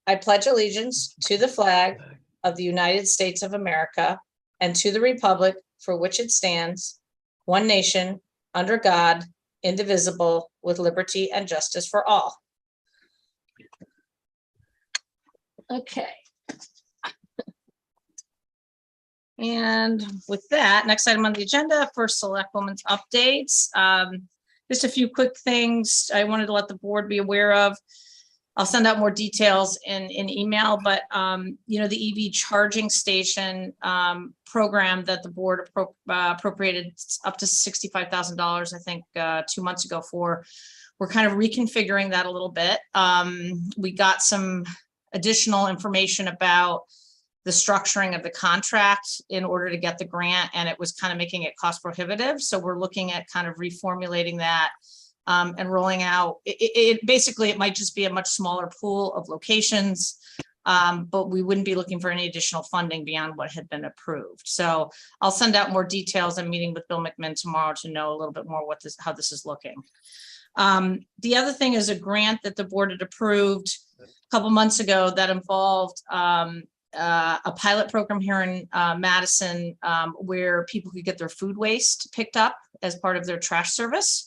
I pledge allegiance to the flag of the United States of America and to the republic for which it stands, one nation, under God, indivisible, with liberty and justice for all. Okay. And with that, next item on the agenda for Selectwomen's updates. Just a few quick things I wanted to let the board be aware of. I'll send out more details in email, but you know, the EV charging station program that the board appropriated up to $65,000, I think 2 months ago for, we're kind of reconfiguring that a little bit. We got some additional information about the structuring of the contract in order to get the grant, and it was kind of making it cost prohibitive. So we're looking at kind of reformulating that and rolling out. Basically, it might just be a much smaller pool of locations, but we wouldn't be looking for any additional funding beyond what had been approved. So I'll send out more details. I'm meeting with Bill McMinn tomorrow to know a little bit more how this is looking. The other thing is a grant that the board had approved a couple months ago that involved a pilot program here in Madison where people could get their food waste picked up as part of their trash service.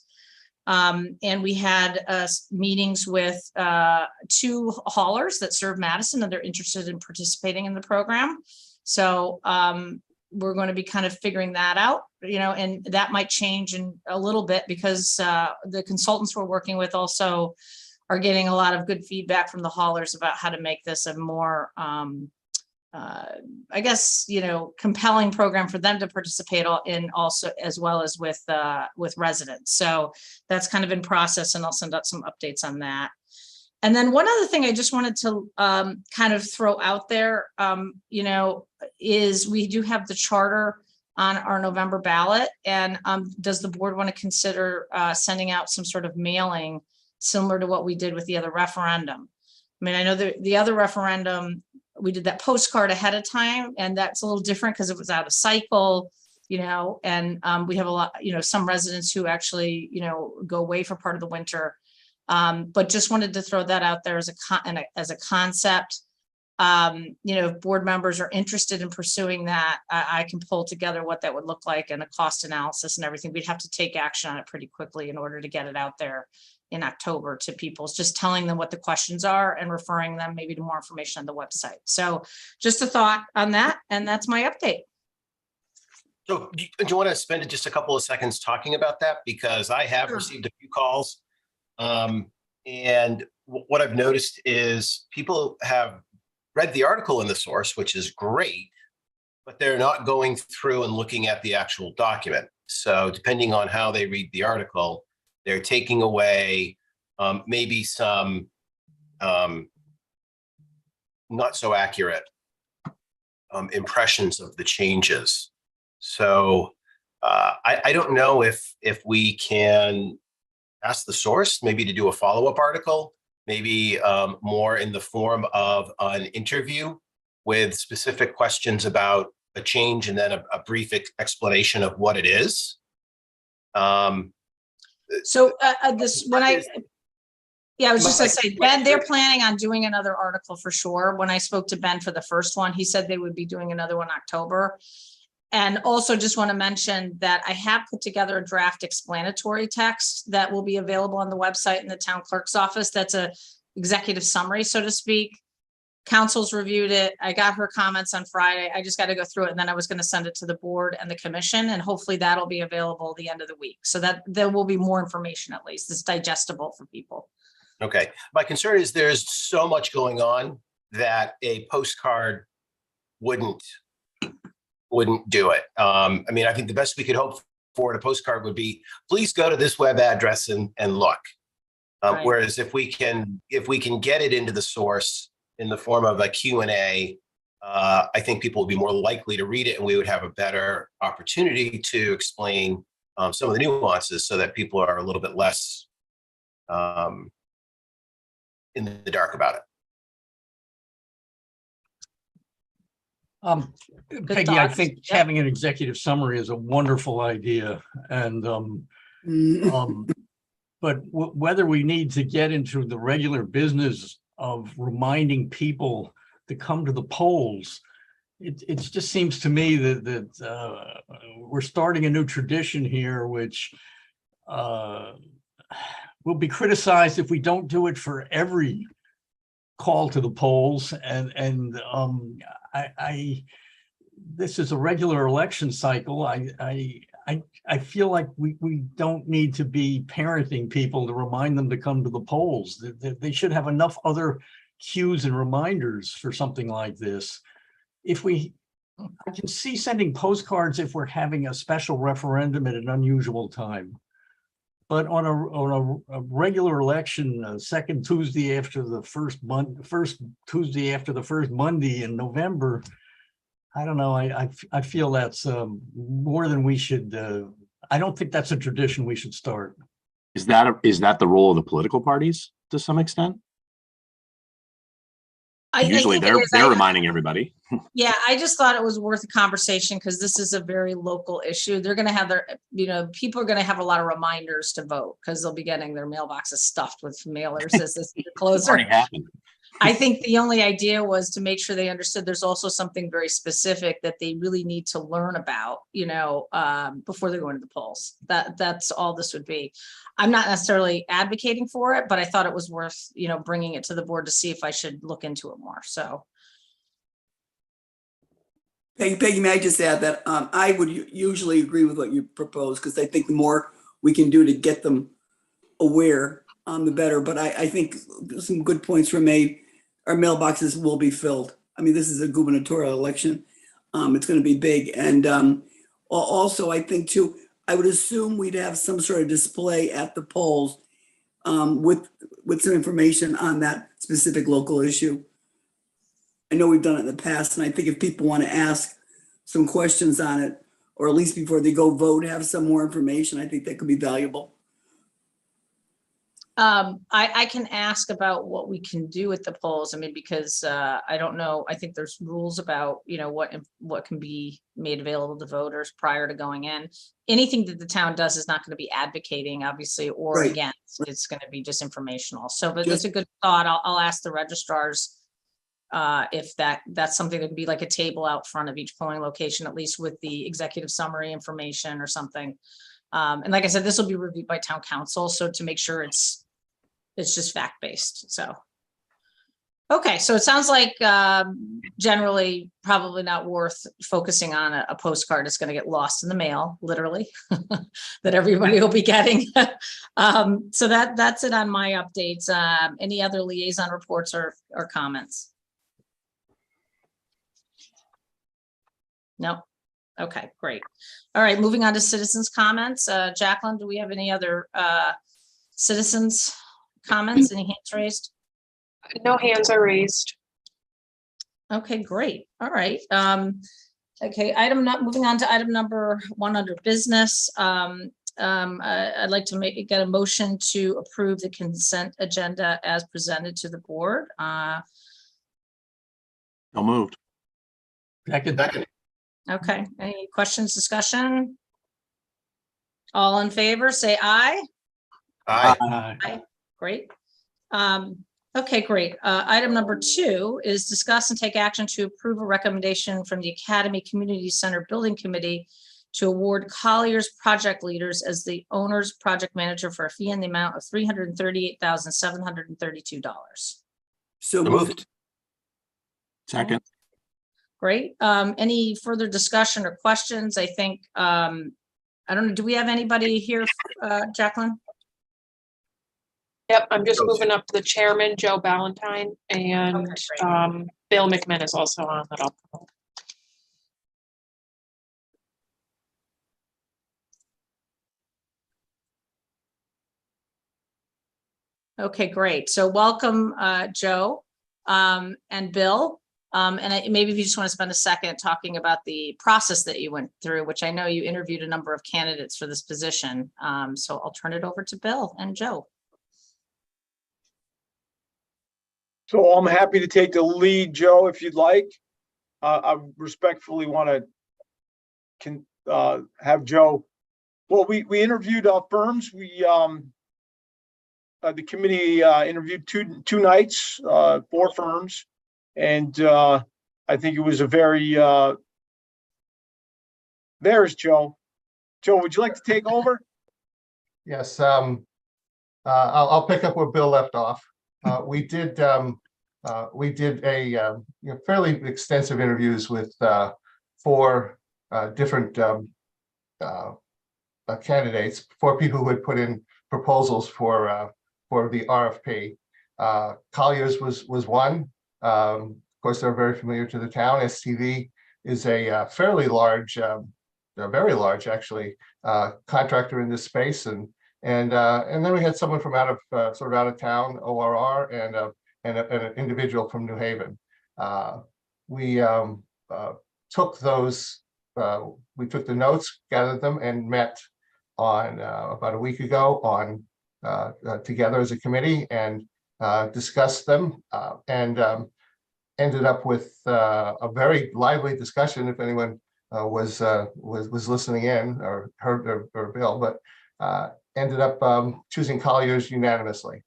And we had meetings with 2 haulers that serve Madison, and they're interested in participating in the program. So we're going to be kind of figuring that out, you know, and that might change in a little bit because the consultants we're working with also are getting a lot of good feedback from the haulers about how to make this a more I guess, you know, compelling program for them to participate in also, as well as with residents. So that's kind of in process, and I'll send out some updates on that. And then one other thing I just wanted to kind of throw out there, you know, is we do have the charter on our November ballot. And does the board want to consider sending out some sort of mailing similar to what we did with the other referendum? I mean, I know the other referendum, we did that postcard ahead of time, and that's a little different because it was out of cycle, you know, and we have a lot, you know, some residents who actually, you know, go away for part of the winter. But just wanted to throw that out there as a concept. You know, if board members are interested in pursuing that, I can pull together what that would look like and a cost analysis and everything. We'd have to take action on it pretty quickly in order to get it out there in October to people, just telling them what the questions are and referring them maybe to more information on the website. So just a thought on that, and that's my update. So do you want to spend just a couple of seconds talking about that? Because I have received a few calls, and what I've noticed is people have read the article in the source, which is great, but they're not going through and looking at the actual document. So depending on how they read the article, they're taking away maybe some not so accurate impressions of the changes. So I don't know if we can ask the source maybe to do a follow-up article, maybe more in the form of an interview with specific questions about a change and then a brief explanation of what it is. So I was just gonna say, Ben, they're planning on doing another article for sure. When I spoke to Ben for the first one, he said they would be doing another one in October. And also just want to mention that I have put together a draft explanatory text that will be available on the website in the town clerk's office. That's a executive summary, so to speak. Council's reviewed it. I got her comments on Friday. I just got to go through it, and then I was going to send it to the board and the commission, and hopefully that'll be available the end of the week, so that there will be more information, at least it's digestible for people. Okay, my concern is there's so much going on that a postcard wouldn't do it. I mean, I think the best we could hope for in a postcard would be, please go to this web address and look. Right. Whereas if we can get it into the source in the form of a Q&A, I think people would be more likely to read it, and we would have a better opportunity to explain some of the nuances so that people are a little bit less in the dark about it. Peggy, I think having an executive summary is a wonderful idea, and but whether we need to get into the regular business of reminding people to come to the polls. It just seems to me that we're starting a new tradition here, which will be criticized if we don't do it for every call to the polls. And this is a regular election cycle. I feel like we don't need to be parenting people to remind them to come to the polls. They should have enough other cues and reminders for something like this. I can see sending postcards if we're having a special referendum at an unusual time. But on a regular election, second Tuesday after the first Tuesday after the first Monday in November, I don't know. I feel that's more than we should. I don't think that's a tradition we should start. Is that the role of the political parties to some extent? Usually they're reminding everybody. Yeah, I just thought it was worth a conversation because this is a very local issue. They're going to have people are going to have a lot of reminders to vote because they'll be getting their mailboxes stuffed with mailers as this year closer. Already happened. I think the only idea was to make sure they understood there's also something very specific that they really need to learn about, before they go into the polls. That's all this would be. I'm not necessarily advocating for it, but I thought it was worth, bringing it to the board to see if I should look into it more. So. Peggy, may I just add that I would usually agree with what you propose because I think the more we can do to get them aware, the better. But I think some good points were made. Our mailboxes will be filled. I mean, this is a gubernatorial election. It's going to be big. And also, I think, too, I would assume we'd have some sort of display at the polls with some information on that specific local issue. I know we've done it in the past, and I think if people want to ask some questions on it, or at least before they go vote, have some more information, I think that could be valuable. I can ask about what we can do at the polls. I mean, because I don't know. I think there's rules about, what can be made available to voters prior to going in. Anything that the town does is not going to be advocating, obviously, or Right. against. It's going to be just informational. So, but it's a good thought. I'll ask the registrars if that's something that would be like a table out front of each polling location, at least with the executive summary information or something. And like I said, this will be reviewed by town council. So to make sure it's just fact-based. So, okay. So it sounds like generally probably not worth focusing on a postcard. It's going to get lost in the mail, literally, that everybody will be getting. So that's it on my updates. Any other liaison reports or comments? No. Okay, great. All right, moving on to citizens' comments. Jacqueline, do we have any other citizens' comments? Any hands raised? No hands are raised. Okay, great. All right. Okay, moving on to item number 1 under business. I'd like to get a motion to approve the consent agenda as presented to the board. So moved. Second. Okay, any questions, discussion? All in favor, say aye. Aye. Great. Okay, great. Item number 2 is discuss and take action to approve a recommendation from the Academy Community Center Building Committee to award Collier's project leaders as the owner's project manager for a fee in the amount of $338,732. So Moved. Second. Great. Any further discussion or questions? I think, I don't know, do we have anybody here, Jacqueline? Yep, I'm just moving up the chairman, Joe Ballantyne, and Okay, Bill McMinn is also on that. I'll promote. Okay, great. So welcome, Joe and Bill. Maybe if you just want to spend a second talking about the process that you went through, which I know you interviewed a number of candidates for this position. So I'll turn it over to Bill and Joe. So I'm happy to take the lead, Joe, if you'd like. I respectfully want to have Joe. Well, we interviewed firms. We the committee interviewed two nights, 4 firms. And I think it was a very, there's Joe. Joe, would you like to take over? Yes, I'll pick up where Bill left off. We did a fairly extensive interviews with 4 different candidates, 4 people who had put in proposals for the RFP. Colliers was one. Of course, they're very familiar to the town. STV is a fairly large, very large actually, contractor in this space, and then we had someone from out of sort of out of town, ORR, and an individual from New Haven. We took those. We took the notes, gathered them, and met on about a week ago on together as a committee and discussed them and ended up with a very lively discussion. If anyone was listening in or heard or Bill, but ended up choosing Colliers unanimously.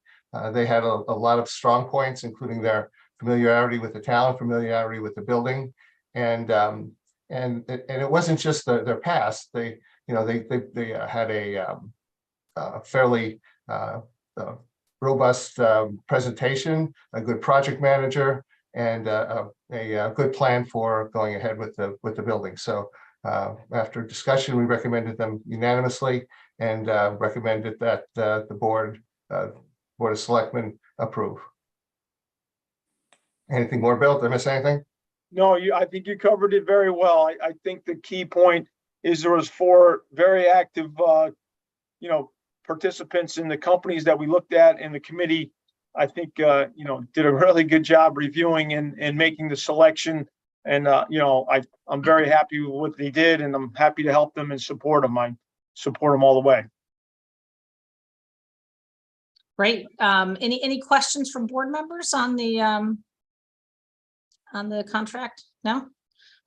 They had a lot of strong points, including their familiarity with the town, familiarity with the building, and it wasn't just their past. They had a fairly robust presentation, a good project manager, and a good plan for going ahead with the building. So after discussion, we recommended them unanimously and recommended that the Board of Selectmen approve. Anything more, Bill? Did I miss anything? No, I think you covered it very well. I think the key point is there was 4 very active, participants in the companies that we looked at in the committee. I think, did a really good job reviewing and making the selection. And, I'm very happy with what they did, and I'm happy to help them and support them. I support them all the way. Great. Any questions from board members on the contract? No?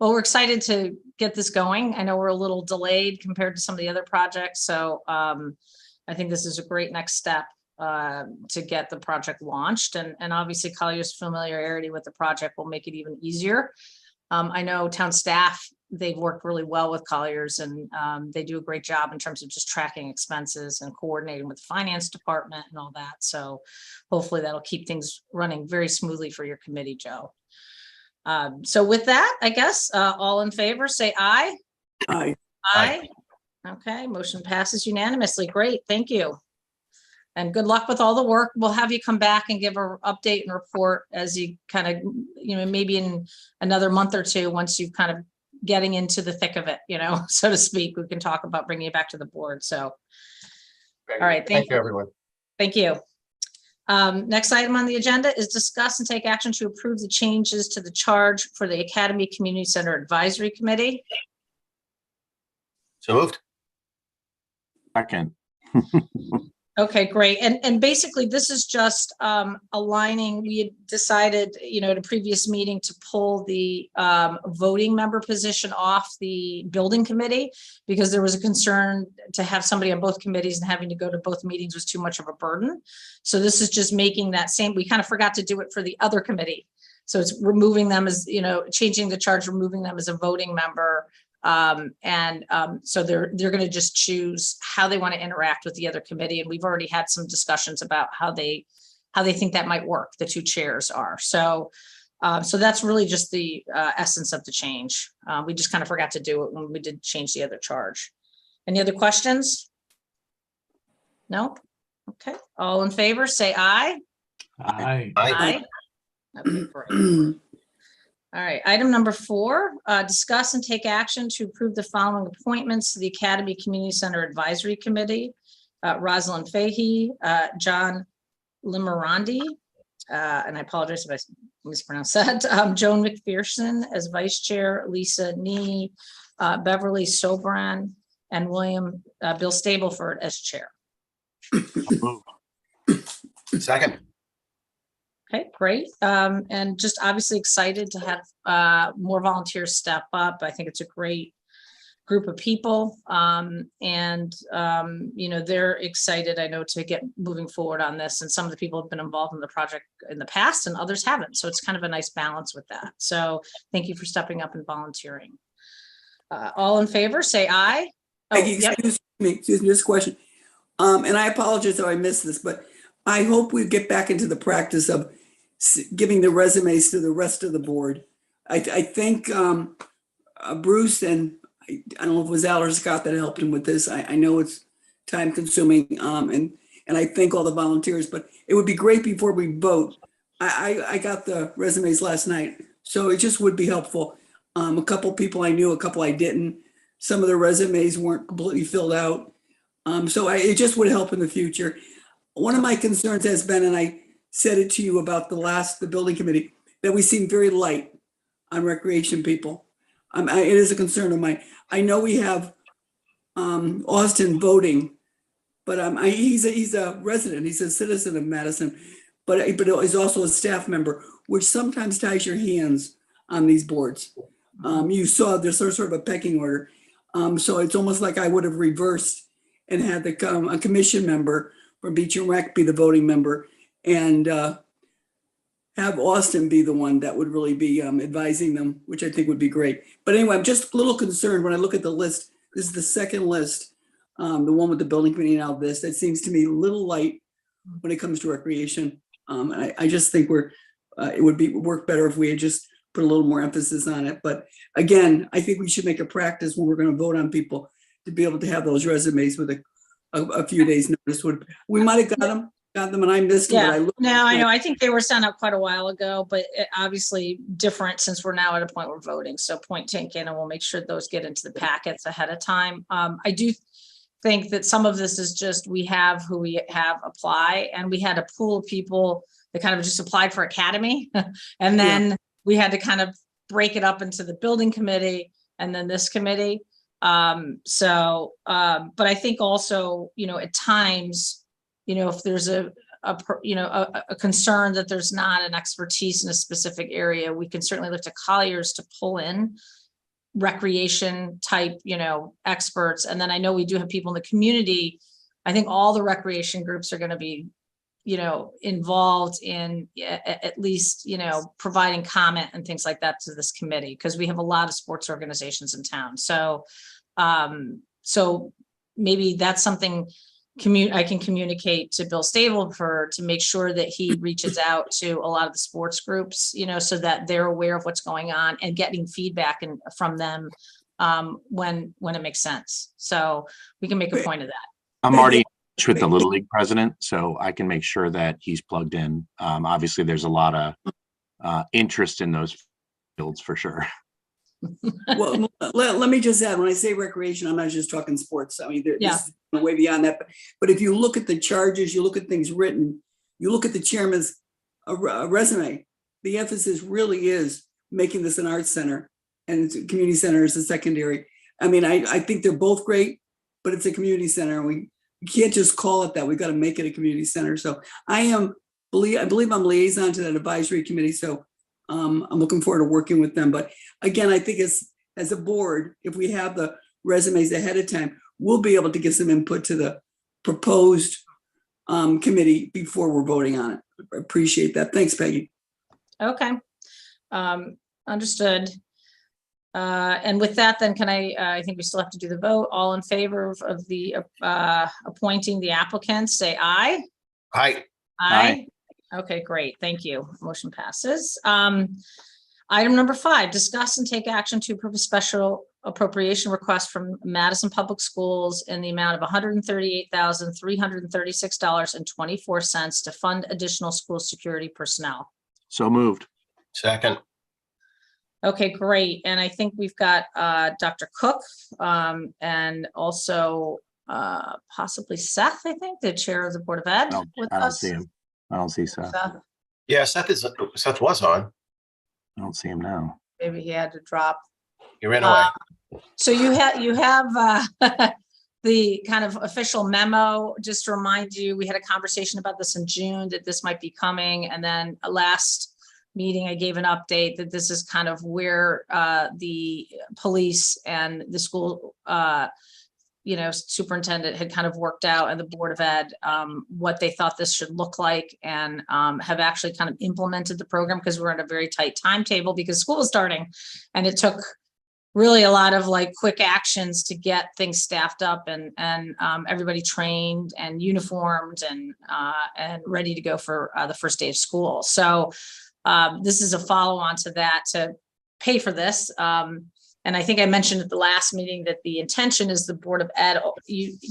Well, we're excited to get this going. I know we're a little delayed compared to some of the other projects. So I think this is a great next step to get the project launched. And obviously Collier's familiarity with the project will make it even easier. I know town staff, they've worked really well with Colliers, and they do a great job in terms of just tracking expenses and coordinating with the finance department and all that. So hopefully that'll keep things running very smoothly for your committee, Joe. So with that, I guess, all in favor, say aye. Aye. Aye. Okay, motion passes unanimously. Great, thank you. And good luck with all the work. We'll have you come back and give an update and report as you kind of, maybe in another month or two, once you've kind of getting into the thick of it, so to speak, we can talk about bringing it back to the board. So, all right, Thank you, everyone. Thank you. Next item on the agenda is discuss and take action to approve the changes to the charge for the Academy Community Center Advisory Committee. So moved. Second. Okay, great. And basically this is just aligning. We had decided, at a previous meeting to pull the voting member position off the building committee because there was a concern to have somebody on both committees and having to go to both meetings was too much of a burden. So this is just making that same, we kind of forgot to do it for the other committee. So it's removing them as, changing the charge, removing them as a voting member. So they're going to just choose how they want to interact with the other committee. And we've already had some discussions about how they think that might work. The 2 chairs are. So that's really just the essence of the change. We just kind of forgot to do it when we did change the other charge. Any other questions? No? Okay. All in favor, say aye. Aye. Aye. Okay, great. All right, item number 4, discuss and take action to approve the following appointments to the Academy Community Center Advisory Committee. Rosalind Fahey, John Limerandi, and I apologize if I mispronounced that, Joan McPherson as vice chair, Lisa Nee, Beverly Sobran, and Bill Stableford as chair. Second. Okay, great. And just obviously excited to have more volunteers step up. I think it's a great group of people. They're excited, I know, to get moving forward on this. And some of the people have been involved in the project in the past and others haven't. So it's kind of a nice balance with that. So thank you for stepping up and volunteering. All in favor, say aye. Oh, Peggy, yep. excuse me, just a question. And I apologize if I missed this, but I hope we get back into the practice of giving the resumes to the rest of the board. I think Bruce and I don't know if it was Al or Scott that helped him with this. I know it's time consuming, and I thank all the volunteers, but it would be great before we vote. I got the resumes last night, so it just would be helpful. A couple people I knew, a couple I didn't. Some of the resumes weren't completely filled out. It just would help in the future. One of my concerns has been, and I said it to you about the building committee, that we seem very light on recreation people. It is a concern of mine. I know we have Austin voting, but he's a resident. He's a citizen of Madison, but he's also a staff member, which sometimes ties your hands on these boards. You saw there's sort of a pecking order. So it's almost like I would have reversed and had a commission member from Beach and Rec be the voting member, and have Austin be the one that would really be advising them, which I think would be great. But anyway, I'm just a little concerned when I look at the list. This is the second list, the one with the building committee and all this. That seems to me a little light when it comes to recreation. I just think it would work better if we had just put a little more emphasis on it. But again, I think we should make a practice when we're going to vote on people to be able to have those resumes with a few days notice. We might have got them and I missed them. Yeah, no, I know. I think they were sent out quite a while ago, but obviously different since we're now at a point we're voting. So point taken, and we'll make sure those get into the packets ahead of time. I do think that some of this is just we have who we have apply, and we had a pool of people that kind of just applied for academy, and then we had to kind of break it up into the building committee and then this committee. But I think also, at times, if there's a concern that there's not an expertise in a specific area, we can certainly look to Colliers to pull in recreation type, experts. And then I know we do have people in the community. I think all the recreation groups are going to be, involved in at least, providing comment and things like that to this committee, because we have a lot of sports organizations in town. So maybe that's something I can communicate to Bill Stable to make sure that he reaches out to a lot of the sports groups, so that they're aware of what's going on and getting feedback from them when it makes sense. So we can make a point of that. I'm already with the Little League president, so I can make sure that he's plugged in. Obviously, there's a lot of interest in those fields for sure. Well, let me just add, when I say recreation, I'm not just talking sports. I mean, there's way beyond that. But if you look at the charges, you look at things written, you look at the chairman's resume, the emphasis really is making this an arts center, and it's a community center is a secondary. I mean, I think they're both great, but it's a community center. We can't just call it that. We've got to make it a community center. So I believe I'm liaison to that advisory committee. So I'm looking forward to working with them. But again, I think as a board, if we have the resumes ahead of time, we'll be able to give some input to the proposed committee before we're voting on it. I appreciate that. Thanks, Peggy. Okay. Understood. And with that, then I think we still have to do the vote. All in favor of the appointing the applicants, say aye. Aye. Aye. Okay, great. Thank you. Motion passes. Item number 5, discuss and take action to approve a special appropriation request from Madison Public Schools in the amount of $138,336.24 to fund additional school security personnel. So moved. Second. Okay, great. And I think we've got Dr. Cook and also possibly Seth, I think, the chair of the Board of Ed. I don't see him. I don't see Seth. Yeah, Seth was on. I don't see him now. Maybe he had to drop. He ran away. So you have the kind of official memo. Just to remind you, we had a conversation about this in June, that this might be coming. And then last meeting, I gave an update that this is kind of where the police and the school superintendent had kind of worked out, and the Board of Ed, what they thought this should look like, and have actually kind of implemented the program, because we're in a very tight timetable because school is starting. And it took really a lot of like quick actions to get things staffed up and everybody trained and uniformed and ready to go for the first day of school. So this is a follow on to that, to pay for this. And I think I mentioned at the last meeting that the intention is the Board of Ed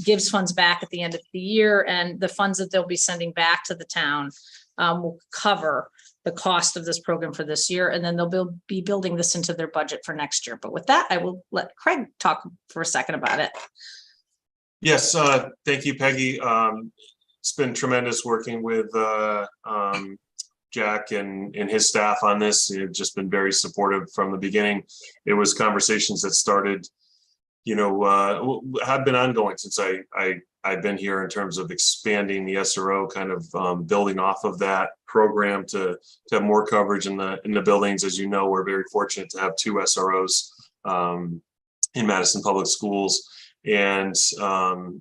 gives funds back at the end of the year, and the funds that they'll be sending back to the town will cover the cost of this program for this year, and then they'll be building this into their budget for next year. But with that, I will let Craig talk for a second about it. Yes, thank you, Peggy. It's been tremendous working with Jack and his staff on this. They've just been very supportive from the beginning. It was conversations that started, have been ongoing since I've been here, in terms of expanding the SRO, kind of building off of that program to have more coverage in the buildings. As you know, we're very fortunate to have 2 SROs in Madison Public Schools. And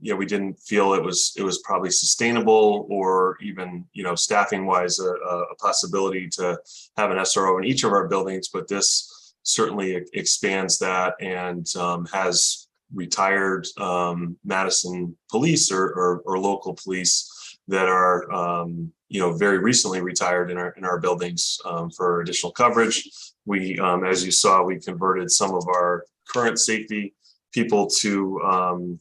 we didn't feel it was probably sustainable, or even staffing wise a possibility to have an SRO in each of our buildings. But this certainly expands that, and has retired Madison police or local police that are very recently retired in our buildings for additional coverage. We, as you saw, we converted some of our current safety people to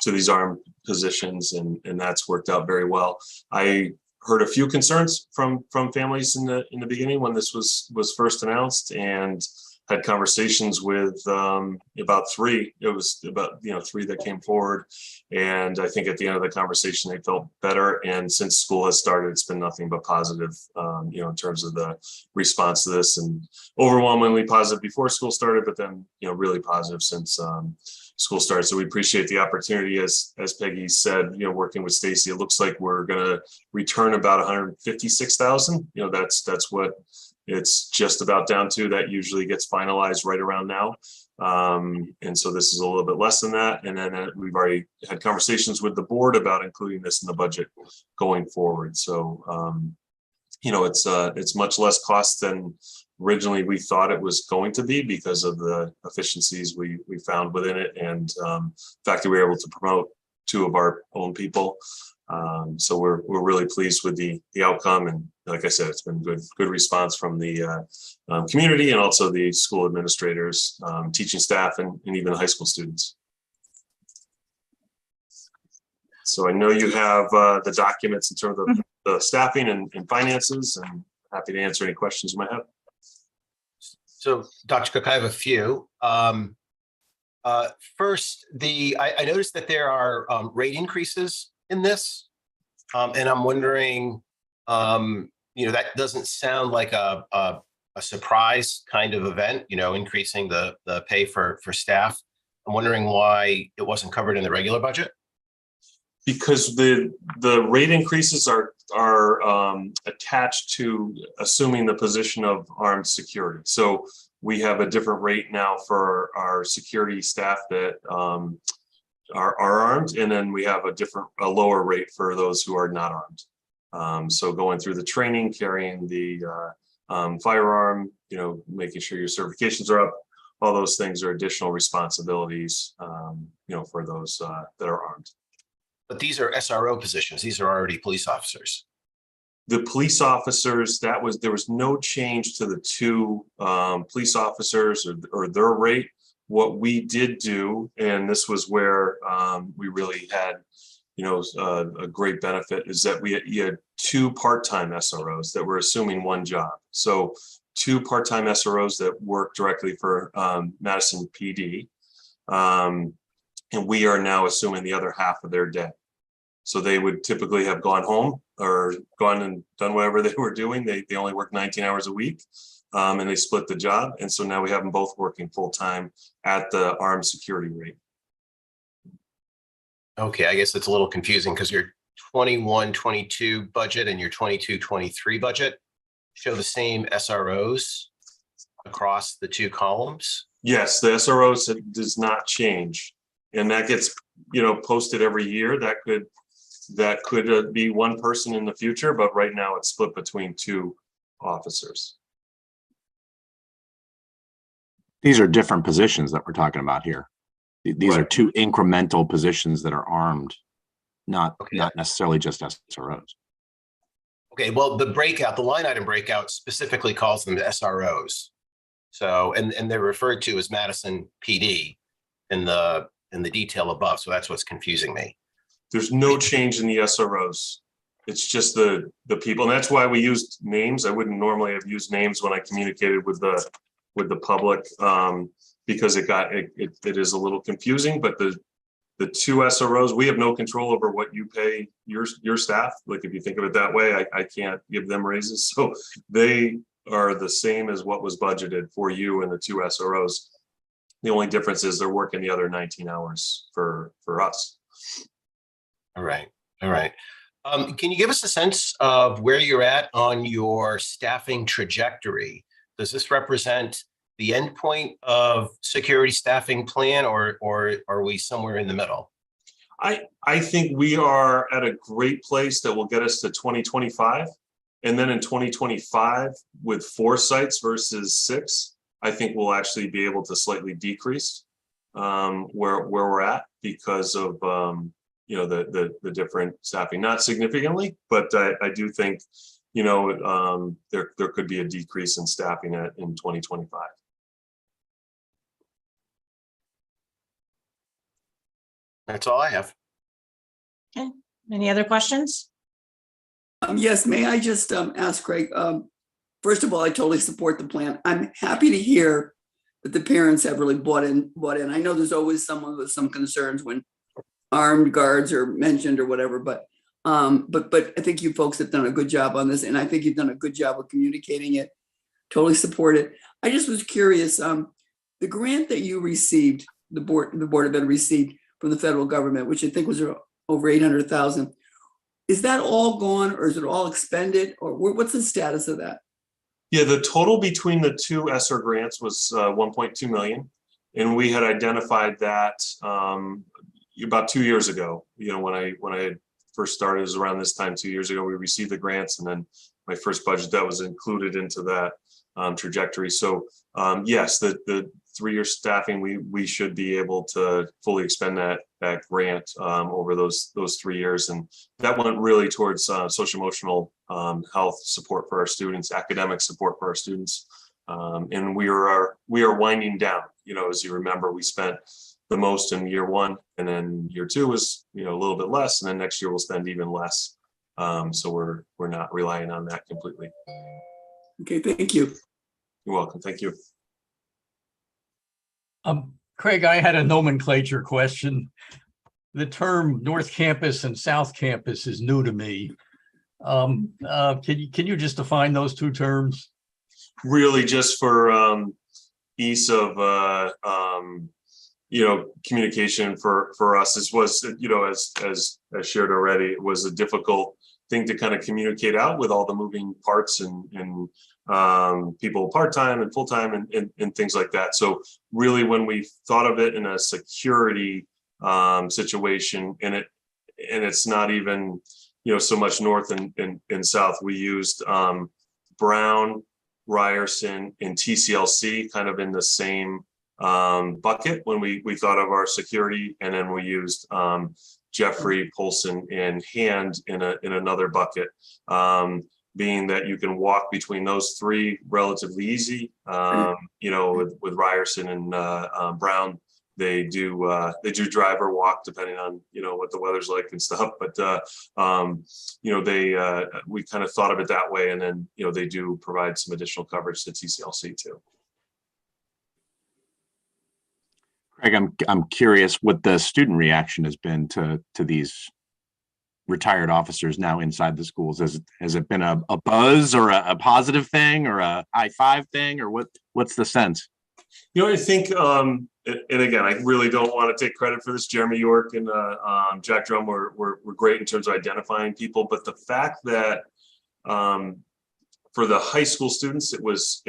these armed positions, and that's worked out very well. I heard a few concerns from families in the beginning when this was first announced, and had conversations with about 3. It was about 3 that came forward, and I think at the end of the conversation they felt better. And since school has started, it's been nothing but positive, in terms of the response to this, and overwhelmingly positive before school started, but then really positive since school started. So we appreciate the opportunity, as Peggy said, working with Stacy. It looks like we're going to return about 156,000. That's what it's just about down to. That usually gets finalized right around now. And so this is a little bit less than that. And then we've already had conversations with the board about including this in the budget going forward. So, it's much less cost than originally we thought it was going to be, because of the efficiencies we found within it, and the fact that we were able to promote 2 of our own people. So we're really pleased with the outcome, and like I said, it's been good response from the community, and also the school administrators, teaching staff, and even the high school students. So I know you have the documents in terms of the staffing and finances, and happy to answer any questions you might have. So, Dr. Cook, I have a few. First, I noticed that there are rate increases in this, and I'm wondering, that doesn't sound like a surprise kind of event, increasing the pay for staff. I'm wondering why it wasn't covered in the regular budget. Because the rate increases are attached to assuming the position of armed security. So we have a different rate now for our security staff that are armed, and then we have a lower rate for those who are not armed. So going through the training, carrying the firearm, making sure your certifications are up, all those things are additional responsibilities, for those that are armed. But these are SRO positions. These are already police officers. The police officers, there was no change to the 2 police officers or their rate. What we did do, and this was where we really had, a great benefit, is that we had 2 part-time SROs that were assuming 1 job. So 2 part-time SROs that work directly for Madison PD. And we are now assuming the other half of their day. So they would typically have gone home or gone and done whatever they were doing. They only work 19 hours a week, and they split the job. And so now we have them both working full time at the armed security rate. Okay, I guess it's a little confusing because your 21-22 budget and your 22-23 budget show the same SROs across the two columns? Yes, the SROs does not change. And that gets, posted every year. That could be one person in the future, but right now it's split between two officers. These are different positions that we're talking about here. These are Right. two incremental positions that are armed, not Okay. not necessarily just SROs. Okay, well, the line item breakout specifically calls them SROs. So, and they're referred to as Madison PD in the detail above. So that's what's confusing me. There's no change in the SROs. It's just the people, and that's why we used names. I wouldn't normally have used names when I communicated with the public, because it is a little confusing. But the two SROs, we have no control over what you pay your staff. Like, if you think of it that way, I can't give them raises. So they are the same as what was budgeted for you and the two SROs. The only difference is they're working the other 19 hours for us. All right. All right. Can you give us a sense of where you're at on your staffing trajectory? Does this represent the endpoint of security staffing plan, or are we somewhere in the middle? I think we are at a great place that will get us to 2025. And then in 2025, with 4 sites versus 6, I think we'll actually be able to slightly decrease where we're at because of the different staffing. Not significantly, but I do think there could be a decrease in staffing in 2025. That's all I have. Okay, any other questions? Yes, may I just ask Craig, first of all, I totally support the plan. I'm happy to hear that the parents have really bought in. I know there's always someone with some concerns when armed guards are mentioned or whatever, but I think you folks have done a good job on this, and I think you've done a good job of communicating it. Totally support it. I just was curious, the grant that you received, the Board of Ed received from the federal government, which I think was over 800,000. Is that all gone, or is it all expended, or what's the status of that? Yeah, the total between the two ESSER grants was 1.2 million. And we had identified that about 2 years ago. When I had first started, it was around this time 2 years ago, we received the grants, and then my first budget that was included into that trajectory. So yes, the 3-year staffing, we should be able to fully expend that grant over those 3 years. And that went really towards social emotional health support for our students, academic support for our students. And we are winding down. As you remember, we spent the most in year 1, and then year 2 was a little bit less, and then next year we'll spend even less. So we're not relying on that completely. Okay, thank you. You're welcome. Thank you. Craig, I had a nomenclature question. The term North Campus and South Campus is new to me. Can you just define those two terms? Really, just for ease of communication for us, this was as shared already, it was a difficult thing to kind of communicate out with all the moving parts and people part-time and full-time and things like that. So really, when we thought of it in a security situation, and it's not even so much north and south, we used Brown, Ryerson, and TCLC kind of in the same bucket when we thought of our security, and then we used Jeffrey, Polson, and Hand in another bucket, being that you can walk between those 3 relatively easy. With Ryerson and Brown, they do drive or walk depending on what the weather's like and stuff. But we kind of thought of it that way, and then they do provide some additional coverage to TCLC too. Craig, I'm curious what the student reaction has been to these retired officers now inside the schools. Has it been a buzz, or a positive thing, or a high five thing, or what's the sense? I think, and again, I really don't want to take credit for this. Jeremy York and Jack Drum were great in terms of identifying people, but the fact that For the high school students, it was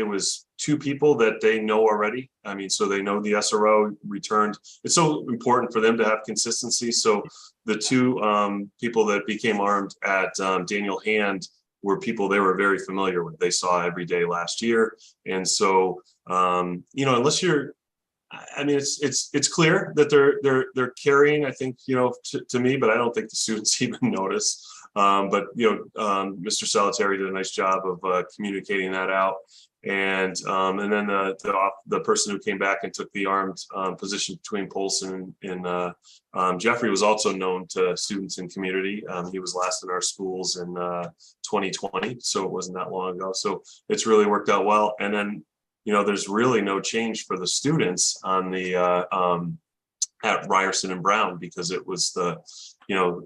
2 people that they know already. I mean, so they know the SRO returned. It's so important for them to have consistency. So the 2 people that became armed at Daniel Hand were people they were very familiar with. They saw every day last year. And so, unless you're, I mean, it's clear that they're carrying, I think, to me, but I don't think the students even notice. But Mr. Salvatore did a nice job of communicating that out. And then the person who came back and took the armed position between Polson and Jeffrey was also known to students and community. He was last in our schools in 2020, so it wasn't that long ago. So it's really worked out well. And then there's really no change for the students on the at Ryerson and Brown, because it was the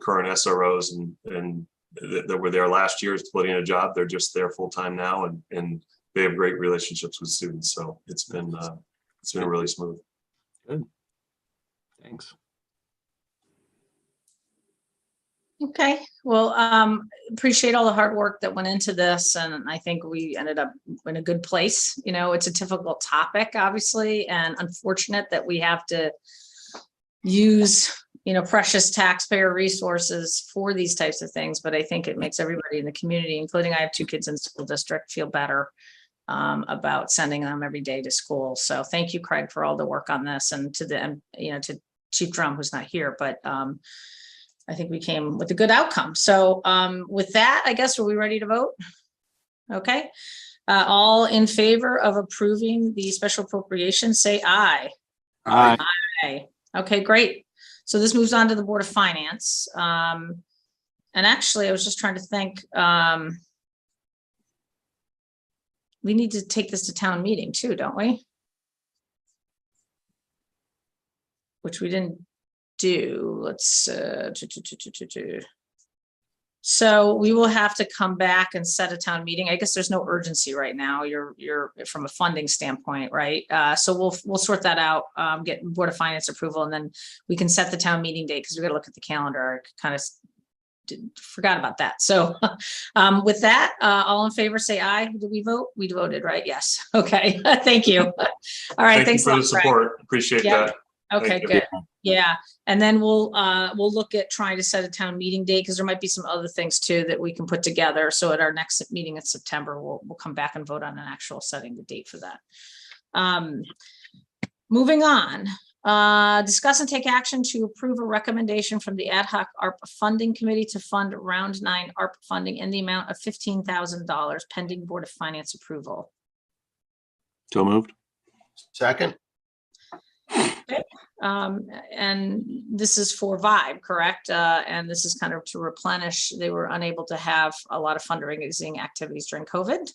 current SROs and that were there last year splitting a job. They're just there full time now, and they have great relationships with students. So it's been really smooth. Good. Thanks. Okay, well, appreciate all the hard work that went into this, and I think we ended up in a good place. It's a difficult topic, obviously, and unfortunate that we have to use, precious taxpayer resources for these types of things, but I think it makes everybody in the community, including I have 2 kids in the school district, feel better about sending them every day to school. So thank you, Craig, for all the work on this, and to to Chief Drum, who's not here, but I think we came with a good outcome. So with that, I guess, are we ready to vote? Okay. All in favor of approving the special appropriation, say aye. Aye. Aye. Okay, great. So this moves on to the Board of Finance. And actually, I was just trying to think, we need to take this to town meeting too, don't we? Which we didn't do. Let's so we will have to come back and set a town meeting. I guess there's no urgency right now. You're from a funding standpoint, right? So we'll sort that out, get Board of Finance approval, and then we can set the town meeting date, because we got to look at the calendar. I kind of forgot about that. So with that, all in favor, say aye. Did we vote? We voted, right? Yes. Okay. Thank you. All right. Thank you for the support. Appreciate that. Okay, good. Yeah, and then we'll look at trying to set a town meeting date, because there might be some other things too that we can put together. So at our next meeting in September, we'll come back and vote on an actual setting the date for that. Moving on, discuss and take action to approve a recommendation from the ad hoc ARPA funding committee to fund round 9 ARPA funding in the amount of $15,000 pending Board of Finance approval. So moved. Second. Okay. And this is for Vibe, correct? And this is kind of to replenish. They were unable to have a lot of fundraising activities during COVID.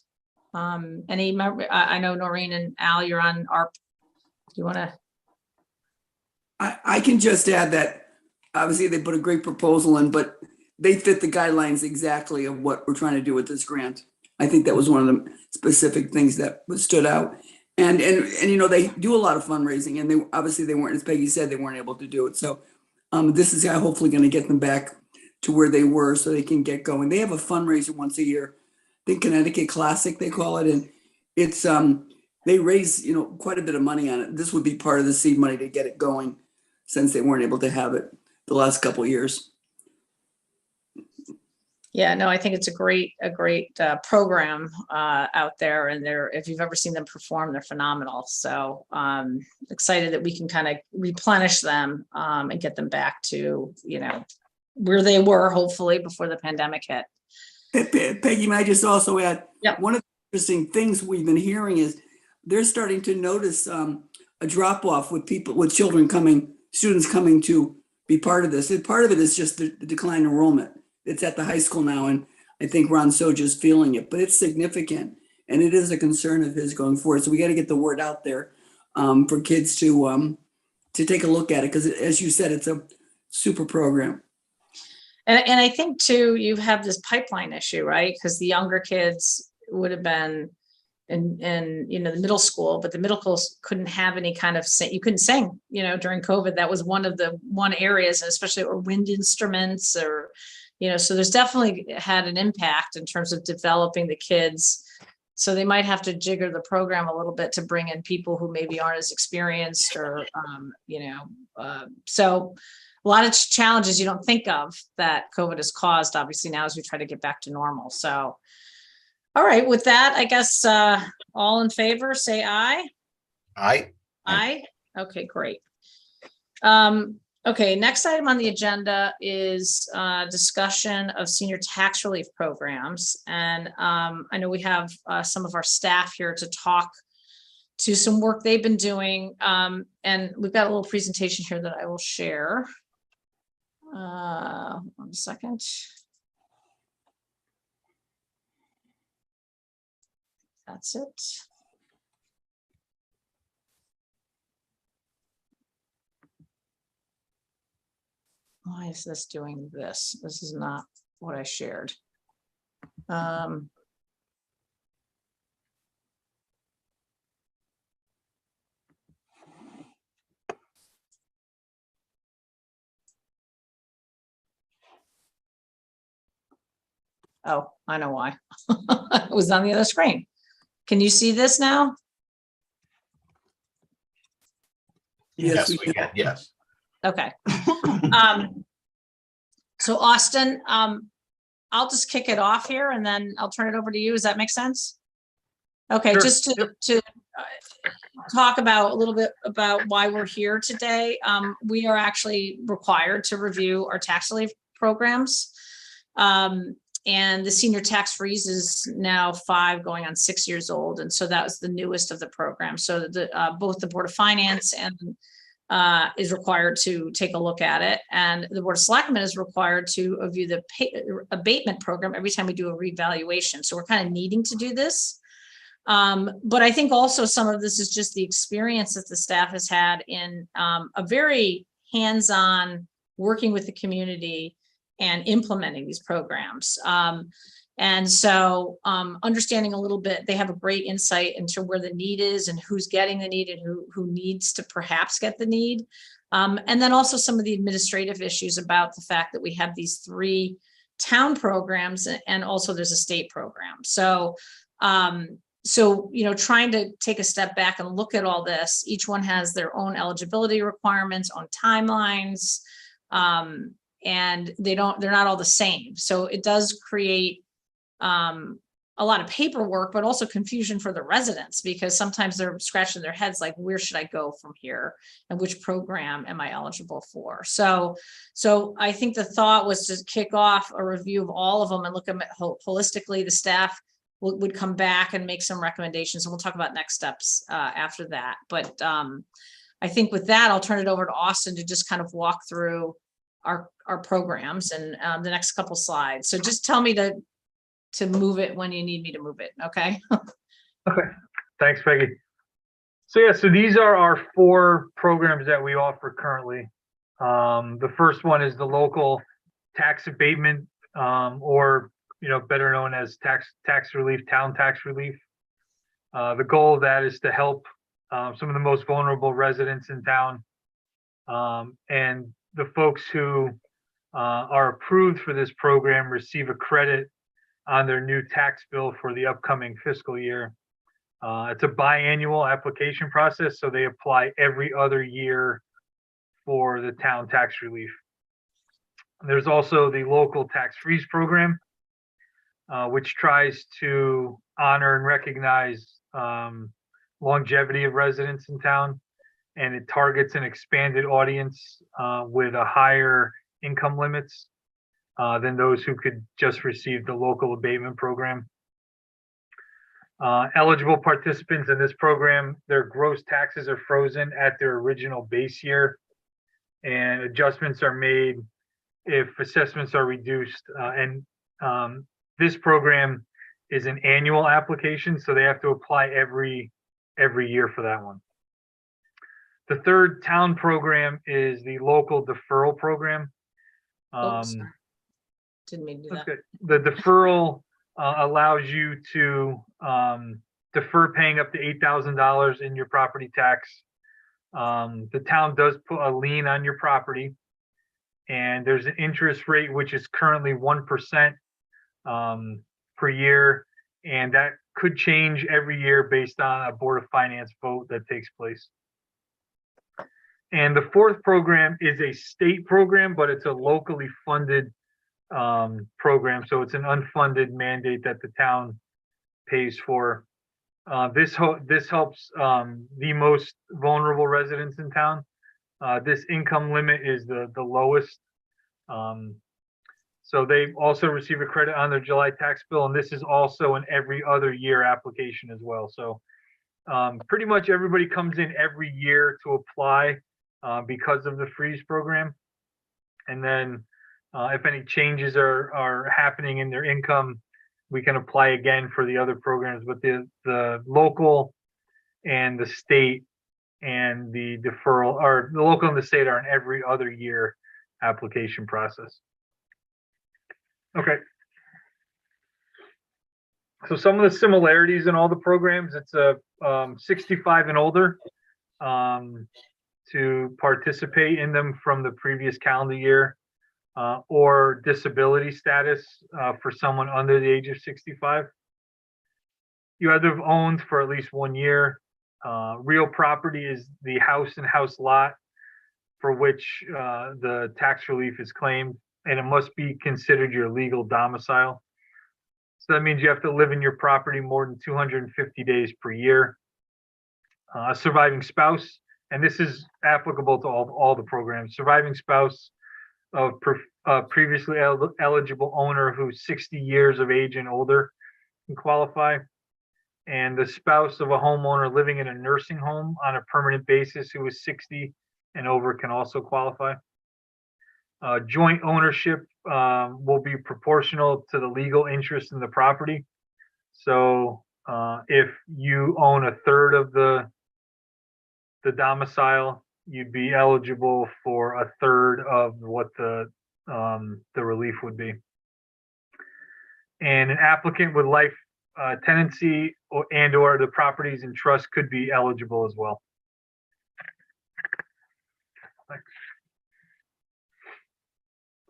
Any member? I know Noreen and Al, you're on ARP. Do you want to? I can just add that obviously they put a great proposal in, but they fit the guidelines exactly of what we're trying to do with this grant. I think that was one of the specific things that stood out. And they do a lot of fundraising, and they weren't, as Peggy said, they weren't able to do it. So this is hopefully going to get them back to where they were, so they can get going. They have a fundraiser once a year, the Connecticut Classic, they call it, and it's they raise quite a bit of money on it. This would be part of the seed money to get it going, since they weren't able to have it the last couple of years. Yeah, no, I think it's a great program out there, and if you've ever seen them perform, they're phenomenal. So excited that we can kind of replenish them and get them back to where they were, hopefully, before the pandemic hit. Peggy, may I just also add? Yep. One of the interesting things we've been hearing is they're starting to notice a drop off with students coming to be part of this. And part of it is just the decline in enrollment. It's at the high school now, and I think Ron Soja's feeling it, but it's significant, and it is a concern of his going forward. So we got to get the word out there for kids to take a look at it, because as you said, it's a super program. And I think too, you have this pipeline issue, right? Because the younger kids would have been in the middle school, but the middle schools couldn't have any kind of you couldn't sing, during COVID. That was one of the areas, especially or wind instruments or. So there's definitely had an impact in terms of developing the kids So they might have to jigger the program a little bit to bring in people who maybe aren't as experienced or, so a lot of challenges you don't think of that COVID has caused, obviously, now as we try to get back to normal. So, all right, with that, I guess, all in favor, say aye. Aye. Aye. Okay, great. Okay, next item on the agenda is discussion of senior tax relief programs. And I know we have some of our staff here to talk to some work they've been doing. And we've got a little presentation here that I will share. 1 second. That's it. Why is this doing this? This is not what I shared. Oh, I know why. It was on the other screen. Can you see this now? Yes, Yes, we can. Yes. Okay. So Austin, I'll just kick it off here and then I'll turn it over to you. Does that make sense? Okay, Sure. just to talk about a little bit about why we're here today. We are actually required to review our tax relief programs. And the senior tax freeze is now 5 going on 6 years old. And so that was the newest of the program. So the both the Board of Finance and is required to take a look at it. And the Board of Selectmen is required to review the abatement program every time we do a revaluation. So we're kind of needing to do this. But I think also some of this is just the experience that the staff has had in a very hands-on working with the community and implementing these programs. And so understanding a little bit, they have a great insight into where the need is and who's getting the need and who needs to perhaps get the need. And then also some of the administrative issues about the fact that we have these 3 town programs and also there's a state program. So, trying to take a step back and look at all this, each one has their own eligibility requirements, on timelines, and they're not all the same. So it does create a lot of paperwork, but also confusion for the residents because sometimes they're scratching their heads like, where should I go from here? And which program am I eligible for? So I think the thought was to kick off a review of all of them and look at them holistically. The staff would come back and make some recommendations, and we'll talk about next steps after that. But I think with that, I'll turn it over to Austin to just kind of walk through our programs and the next couple slides. So just tell me to move it when you need me to move it. Okay. Okay. Thanks, Peggy. So yeah, so these are our 4 programs that we offer currently. The first one is the local tax abatement, or better known as tax relief, town tax relief. The goal of that is to help some of the most vulnerable residents in town, and the folks who are approved for this program receive a credit on their new tax bill for the upcoming fiscal year. It's a biannual application process, so they apply every other year for the town tax relief. There's also the local tax freeze program, which tries to honor and recognize longevity of residents in town, and it targets an expanded audience with a higher income limits than those who could just receive the local abatement program. Eligible participants in this program, their gross taxes are frozen at their original base year, and adjustments are made if assessments are reduced. This program is an annual application, so they have to apply every year for that one. The third town program is the local deferral program. Oops. Didn't mean to do That's that. good. The deferral allows you to defer paying up to $8,000 in your property tax. The town does put a lien on your property, and there's an interest rate which is currently 1% per year, and that could change every year based on a Board of Finance vote that takes place. And the fourth program is a state program, but it's a locally funded program. So it's an unfunded mandate that the town pays for. This helps the most vulnerable residents in town. This income limit is the lowest. So they also receive a credit on their July tax bill, and this is also an every other year application as well. So pretty much everybody comes in every year to apply because of the freeze program. And then if any changes are happening in their income, we can apply again for the other programs. But the local and the state and the deferral, or the local and the state, are an every other year application process. Okay. So some of the similarities in all the programs, it's a 65 and older to participate in them from the previous calendar year, or disability status for someone under the age of 65. You had to have owned for at least 1 year. Real property is the house and house lot for which the tax relief is claimed, and it must be considered your legal domicile. So that means you have to live in your property more than 250 days per year. A surviving spouse, and this is applicable to all the programs. Surviving spouse of previously eligible owner who's 60 years of age and older can qualify. And the spouse of a homeowner living in a nursing home on a permanent basis who is 60 and over can also qualify. Joint ownership will be proportional to the legal interest in the property. So if you own a third of the domicile, you'd be eligible for a third of what the relief would be. And an applicant with life tenancy or the properties in trust could be eligible as well. Thanks.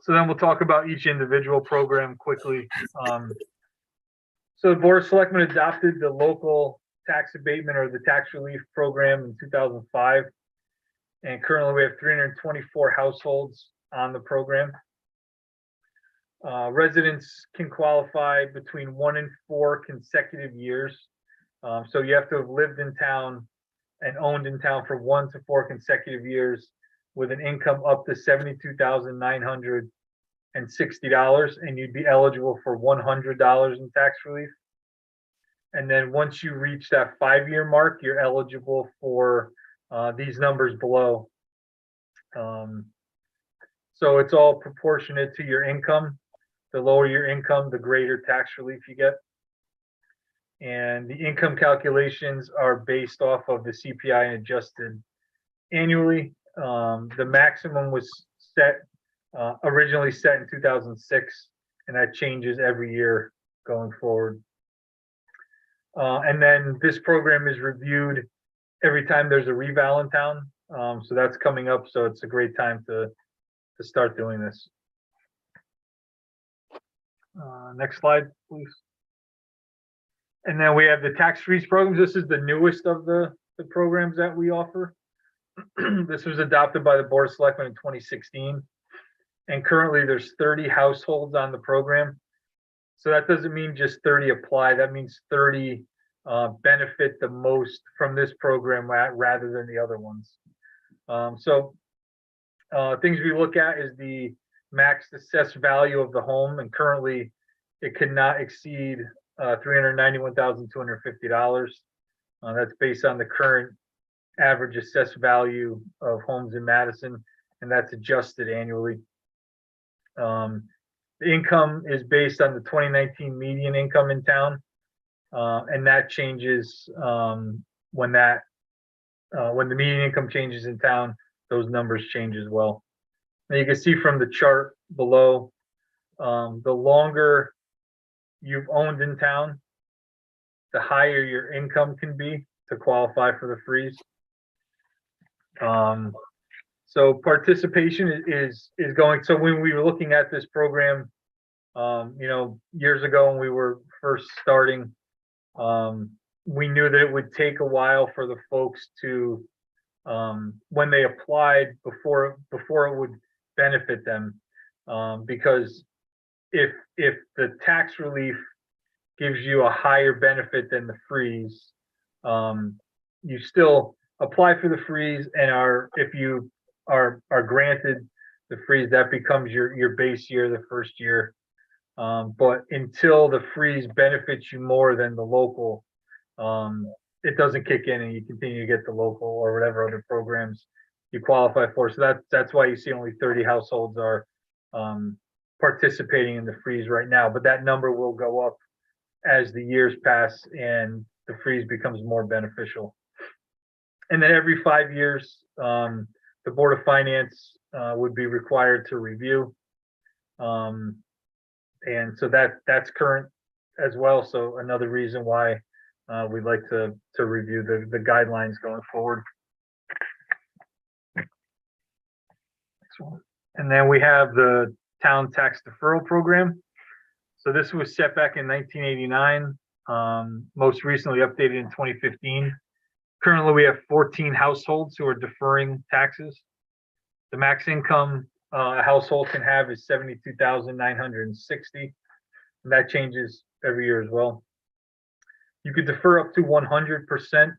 So then we'll talk about each individual program quickly. So the Board of Selectmen adopted the local tax abatement or the tax relief program in 2005. And currently we have 324 households on the program. Residents can qualify between 1 and 4 consecutive years. So you have to have lived in town and owned in town for 1 to 4 consecutive years with an income up to $72,960, and you'd be eligible for $100 in tax relief. And then once you reach that 5-year mark, you're eligible for these numbers below. So it's all proportionate to your income. The lower your income, the greater tax relief you get. And the income calculations are based off of the CPI and adjusted annually. The maximum was set, originally set in 2006, and that changes every year going forward. And then this program is reviewed every time there's a reval in town. So that's coming up. So it's a great time to start doing this. Next slide, please. And then we have the tax freeze programs. This is the newest of the programs that we offer. This was adopted by the Board of Selectmen in 2016. And currently there's 30 households on the program. So that doesn't mean just 30 apply. That means 30 benefit the most from this program rather than the other ones. Things we look at is the max assessed value of the home, and currently it could not exceed $391,250. That's based on the current average assessed value of homes in Madison, and that's adjusted annually. The income is based on the 2019 median income in town, and that changes when the median income changes in town, those numbers change as well. Now you can see from the chart below, the longer you've owned in town, the higher your income can be to qualify for the freeze. So participation is going. So when we were looking at this program, years ago when we were first starting, We knew that it would take a while for the folks to, when they applied before it would benefit them. Because if the tax relief gives you a higher benefit than the freeze, you still apply for the freeze and if you are granted the freeze, that becomes your base year, the first year. But until the freeze benefits you more than the local, it doesn't kick in and you continue to get the local or whatever other programs you qualify for. So that's why you see only 30 households are participating in the freeze right now. But that number will go up as the years pass and the freeze becomes more beneficial. And then every 5 years, the Board of Finance would be required to review. And so that's current as well. So another reason why we'd like to review the guidelines going forward. And then we have the town tax deferral program. So this was set back in 1989, most recently updated in 2015. Currently, we have 14 households who are deferring taxes. The max income a household can have is $72,960, and that changes every year as well. You could defer up to 100%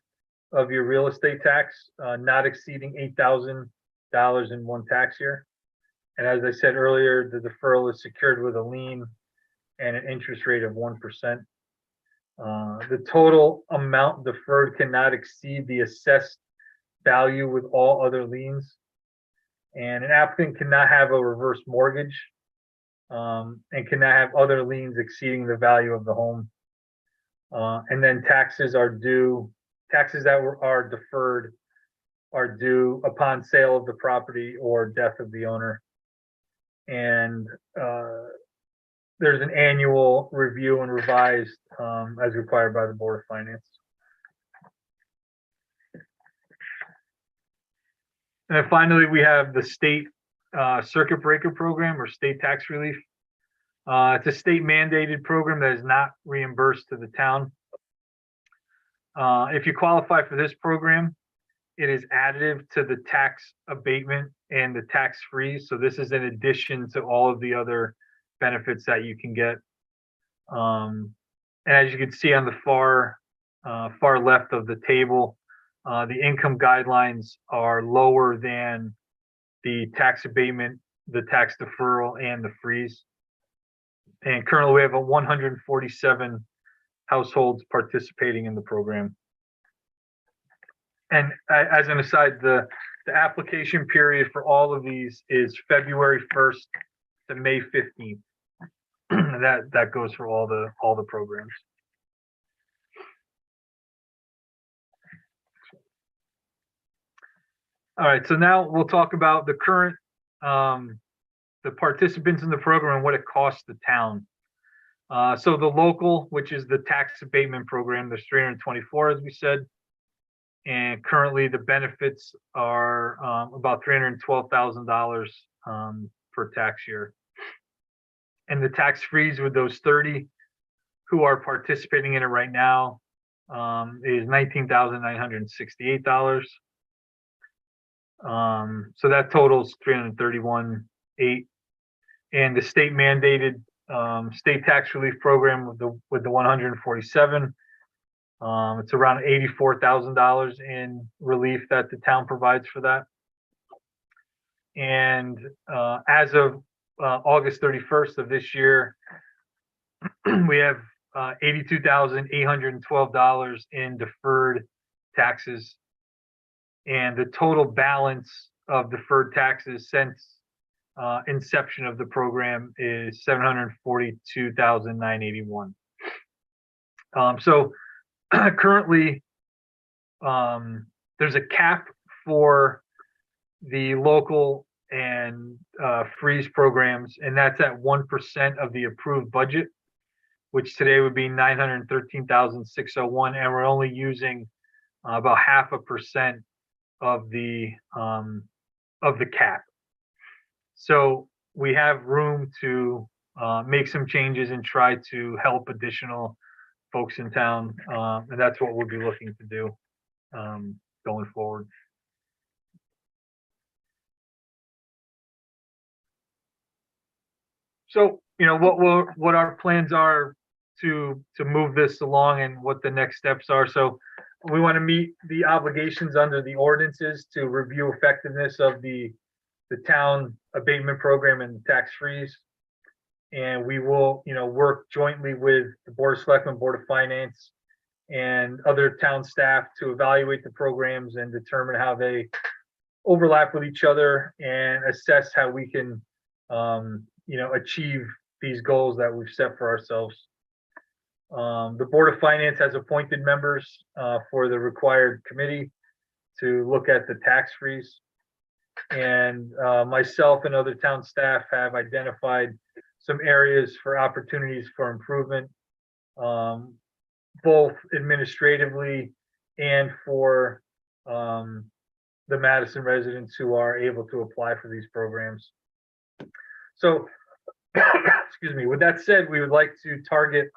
of your real estate tax, not exceeding $8,000 in one tax year. And as I said earlier, the deferral is secured with a lien and an interest rate of 1%. The total amount deferred cannot exceed the assessed value with all other liens. And an applicant cannot have a reverse mortgage and cannot have other liens exceeding the value of the home. And then taxes that are deferred are due upon sale of the property or death of the owner. And there's an annual review and revised as required by the Board of Finance. And then finally, we have the state circuit breaker program or state tax relief. It's a state mandated program that is not reimbursed to the town. If you qualify for this program, it is additive to the tax abatement and the tax freeze. So this is in addition to all of the other benefits that you can get. And as you can see on the far left of the table, the income guidelines are lower than the tax abatement, the tax deferral, and the freeze. And currently we have 147 households participating in the program. And as an aside, the application period for all of these is February 1st to May 15th. That goes for all the programs. All right, so now we'll talk about the current the participants in the program and what it costs the town. So the local, which is the tax abatement program, there's 324, as we said. And currently the benefits are about $312,000 per tax year. And the tax freeze with those 30 who are participating in it right now is $19,968. So that totals $331,800. And the state mandated state tax relief program with the 147, it's around $84,000 in relief that the town provides for that. And as of August 31st of this year, we have $82,812 in deferred taxes. And the total balance of deferred taxes since inception of the program is $742,981. So currently, there's a cap for the local and freeze programs, and that's at 1% of the approved budget, which today would be $913,601, and we're only using about 0.5% of the cap. So we have room to make some changes and try to help additional folks in town. And that's what we'll be looking to do going forward. So, what our plans are to move this along and what the next steps are. So we want to meet the obligations under the ordinances to review effectiveness of the town abatement program and tax freeze. And we will, work jointly with the Board of Selectmen, Board of Finance, and other town staff to evaluate the programs and determine how they overlap with each other and assess how we can, achieve these goals that we've set for ourselves. The Board of Finance has appointed members for the required committee to look at the tax freeze. And myself and other town staff have identified some areas for opportunities for improvement, both administratively and for the Madison residents who are able to apply for these programs. So, excuse me, with that said, we would like to target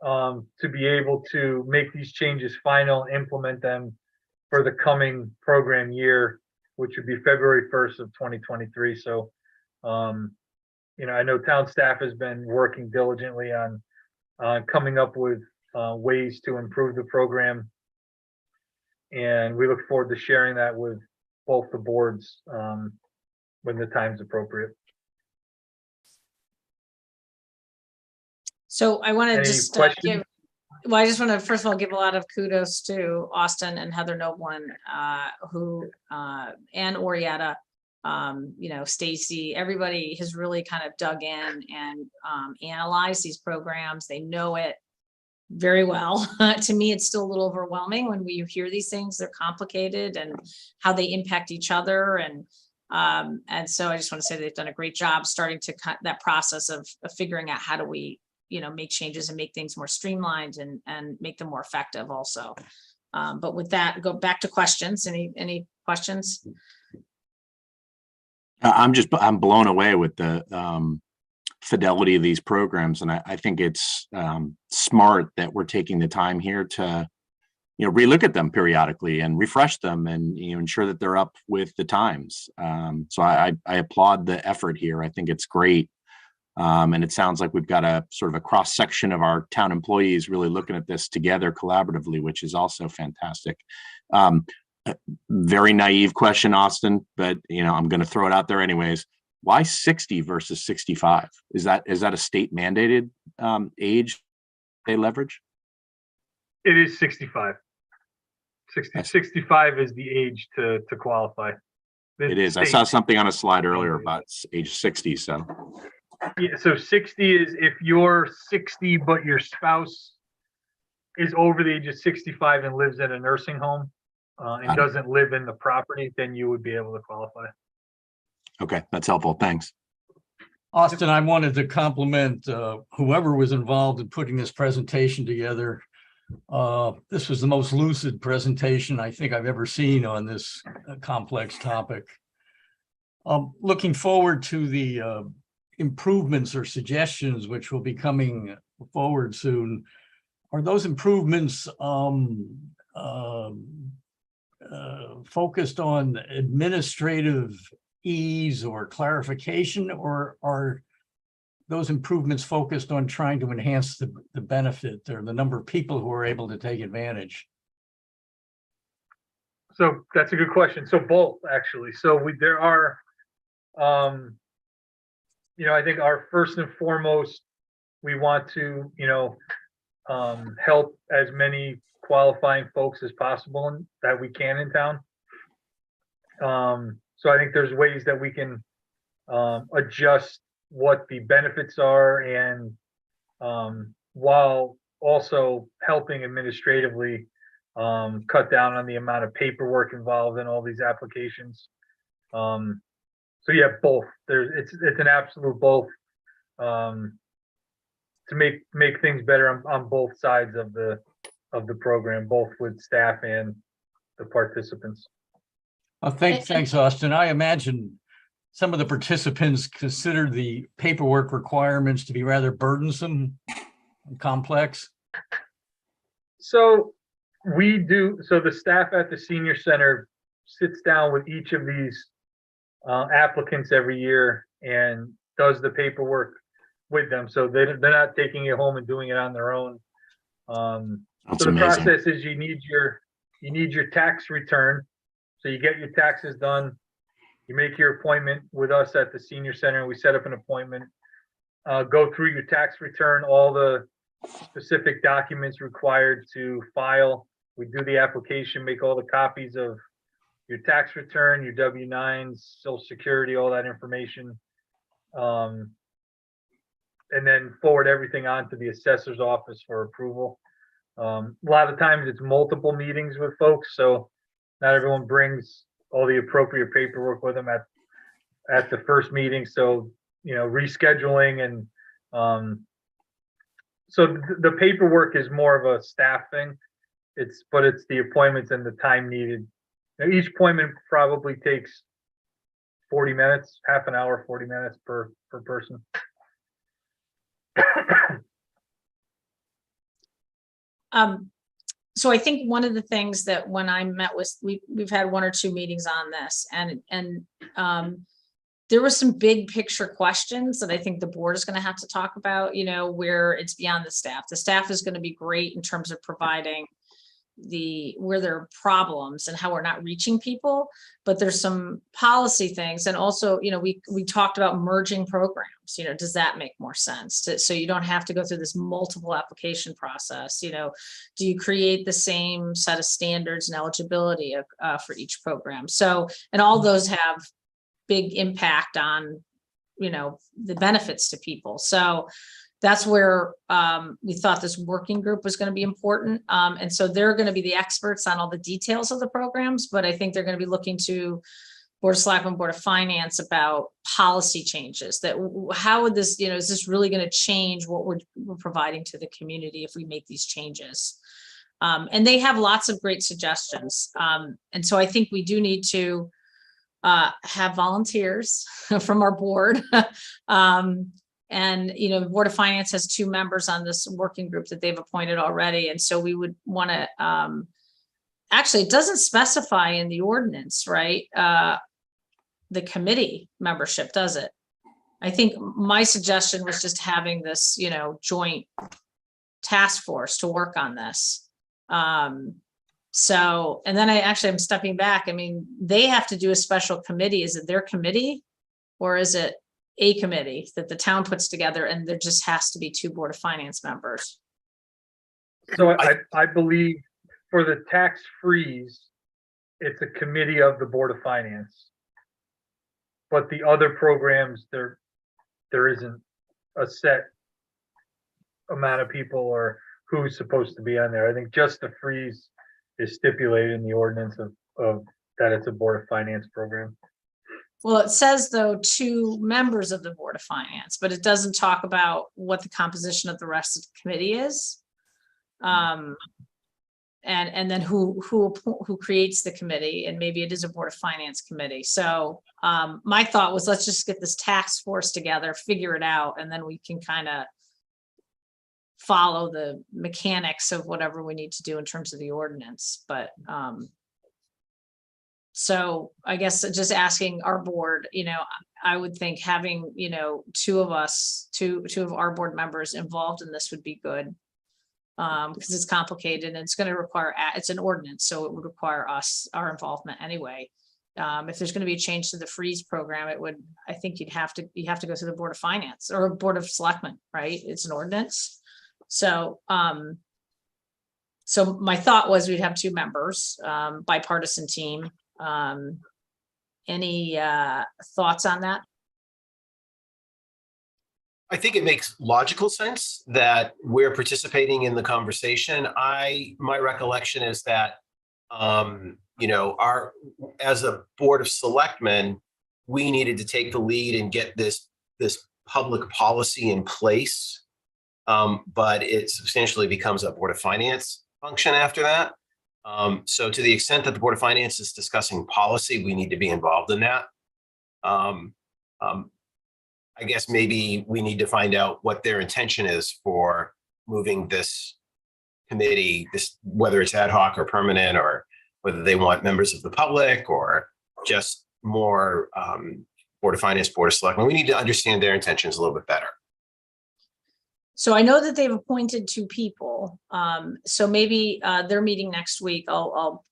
to be able to make these changes final, implement them for the coming program year, which would be February 1st of 2023. So, I know town staff has been working diligently on coming up with ways to improve the program. And we look forward to sharing that with both the boards when the time's appropriate. So I want to Any just questions? I just want to first of all give a lot of kudos to Austin and Heather Noblin, who and Orietta, Stacy, everybody has really kind of dug in and analyzed these programs. They know it very well. To me, it's still a little overwhelming when we hear these things. They're complicated and how they impact each other. And so I just want to say they've done a great job starting to cut that process of figuring out how do we, make changes and make things more streamlined and make them more effective also. But with that, go back to questions. Any questions? I'm blown away with the fidelity of these programs. And I think it's smart that we're taking the time here to, relook at them periodically and refresh them and ensure that they're up with the times. So I applaud the effort here. I think it's great. And it sounds like we've got a sort of a cross section of our town employees really looking at this together collaboratively, which is also fantastic. Very naive question, Austin, but I'm going to throw it out there anyways. Why 60 versus 65? Is that a state mandated age they leverage? It is 65. 65 is the age to qualify. It is. I saw something on a slide earlier about age 60. So yeah, so 60 is if you're 60 but your spouse is over the age of 65 and lives in a nursing home and doesn't live in the property, then you would be able to qualify. Okay, that's helpful. Thanks. Austin, I wanted to compliment whoever was involved in putting this presentation together. This was the most lucid presentation I think I've ever seen on this complex topic. Looking forward to the improvements or suggestions which will be coming forward soon. Are those improvements focused on administrative ease or clarification, or are those improvements focused on trying to enhance the benefit or the number of people who are able to take advantage? So that's a good question. So both, actually. So there are, I think our first and foremost, we want to, help as many qualifying folks as possible that we can in town. So I think there's ways that we can adjust what the benefits are and while also helping administratively cut down on the amount of paperwork involved in all these applications. So yeah, both. It's an absolute both to make things better on both sides of the program, both with staff and the participants. Thanks, Austin. I imagine some of the participants considered the paperwork requirements to be rather burdensome. complex? So so the staff at the senior center sits down with each of these applicants every year and does the paperwork with them. So they're not taking it home and doing it on their own. That's So the amazing. process is you need your tax return. So you get your taxes done. You make your appointment with us at the senior center, and we set up an appointment. Go through your tax return, all the specific documents required to file. We do the application, make all the copies of your tax return, your W-9s, Social Security, all that information. And then forward everything on to the assessor's office for approval. A lot of times it's multiple meetings with folks, so not everyone brings all the appropriate paperwork with them at the first meeting. So, rescheduling and so the paperwork is more of a staff thing. But it's the appointments and the time needed. Now, each appointment probably takes 40 minutes, half an hour, 40 minutes per person. So I think one of the things that when I met with, we've had 1 or 2 meetings on this, and there were some big picture questions that I think the board is going to have to talk about, where it's beyond the staff. The staff is going to be great in terms of providing where there are problems and how we're not reaching people, but there's some policy things. And also, we talked about merging programs, does that make more sense so you don't have to go through this multiple application process? Do you create the same set of standards and eligibility for each program? So, and all those have big impact on, the benefits to people. So that's where we thought this working group was going to be important. And so they're going to be the experts on all the details of the programs, but I think they're going to be looking to Board of Selectmen, Board of Finance about policy changes. That how would this, is this really going to change what we're providing to the community if we make these changes? And they have lots of great suggestions. And so I think we do need to have volunteers from our board. And, Board of Finance has 2 members on this working group that they've appointed already. And so we would want to, actually, it doesn't specify in the ordinance, right? The committee membership, does it? I think my suggestion was just having this, joint task force to work on this. So, and then I'm stepping back. I mean, they have to do a special committee. Is it their committee or is it a committee that the town puts together, and there just has to be 2 Board of Finance members? So I believe for the tax freeze, it's a committee of the Board of Finance. But the other programs, there isn't a set amount of people or who's supposed to be on there. I think just the freeze is stipulated in the ordinance of that it's a Board of Finance program. Well, it says, though, 2 members of the Board of Finance, but it doesn't talk about what the composition of the rest of the committee is. And then who creates the committee, and maybe it is a Board of Finance committee. So my thought was, let's just get this task force together, figure it out, and then we can kind of follow the mechanics of whatever we need to do in terms of the ordinance. But so I guess just asking our board, I would think having, 2 of us, two of our board members involved in this would be good. Because it's complicated and it's going to require, it's an ordinance, so it would require our involvement anyway. If there's going to be a change to the freeze program, I think you have to go through the Board of Finance or Board of Selectmen, right? It's an ordinance. So, so my thought was we'd have 2 members, bipartisan team. Any thoughts on that? I think it makes logical sense that we're participating in the conversation. My recollection is that, as a Board of Selectmen, we needed to take the lead and get this public policy in place. But it substantially becomes a Board of Finance function after that. So to the extent that the Board of Finance is discussing policy, we need to be involved in that. I guess maybe we need to find out what their intention is for moving this committee, this, whether it's ad hoc or permanent, or whether they want members of the public or just more Board of Finance, Board of Selectmen. We need to understand their intentions a little bit better. So I know that they've appointed 2 people. So maybe their meeting next week, I'll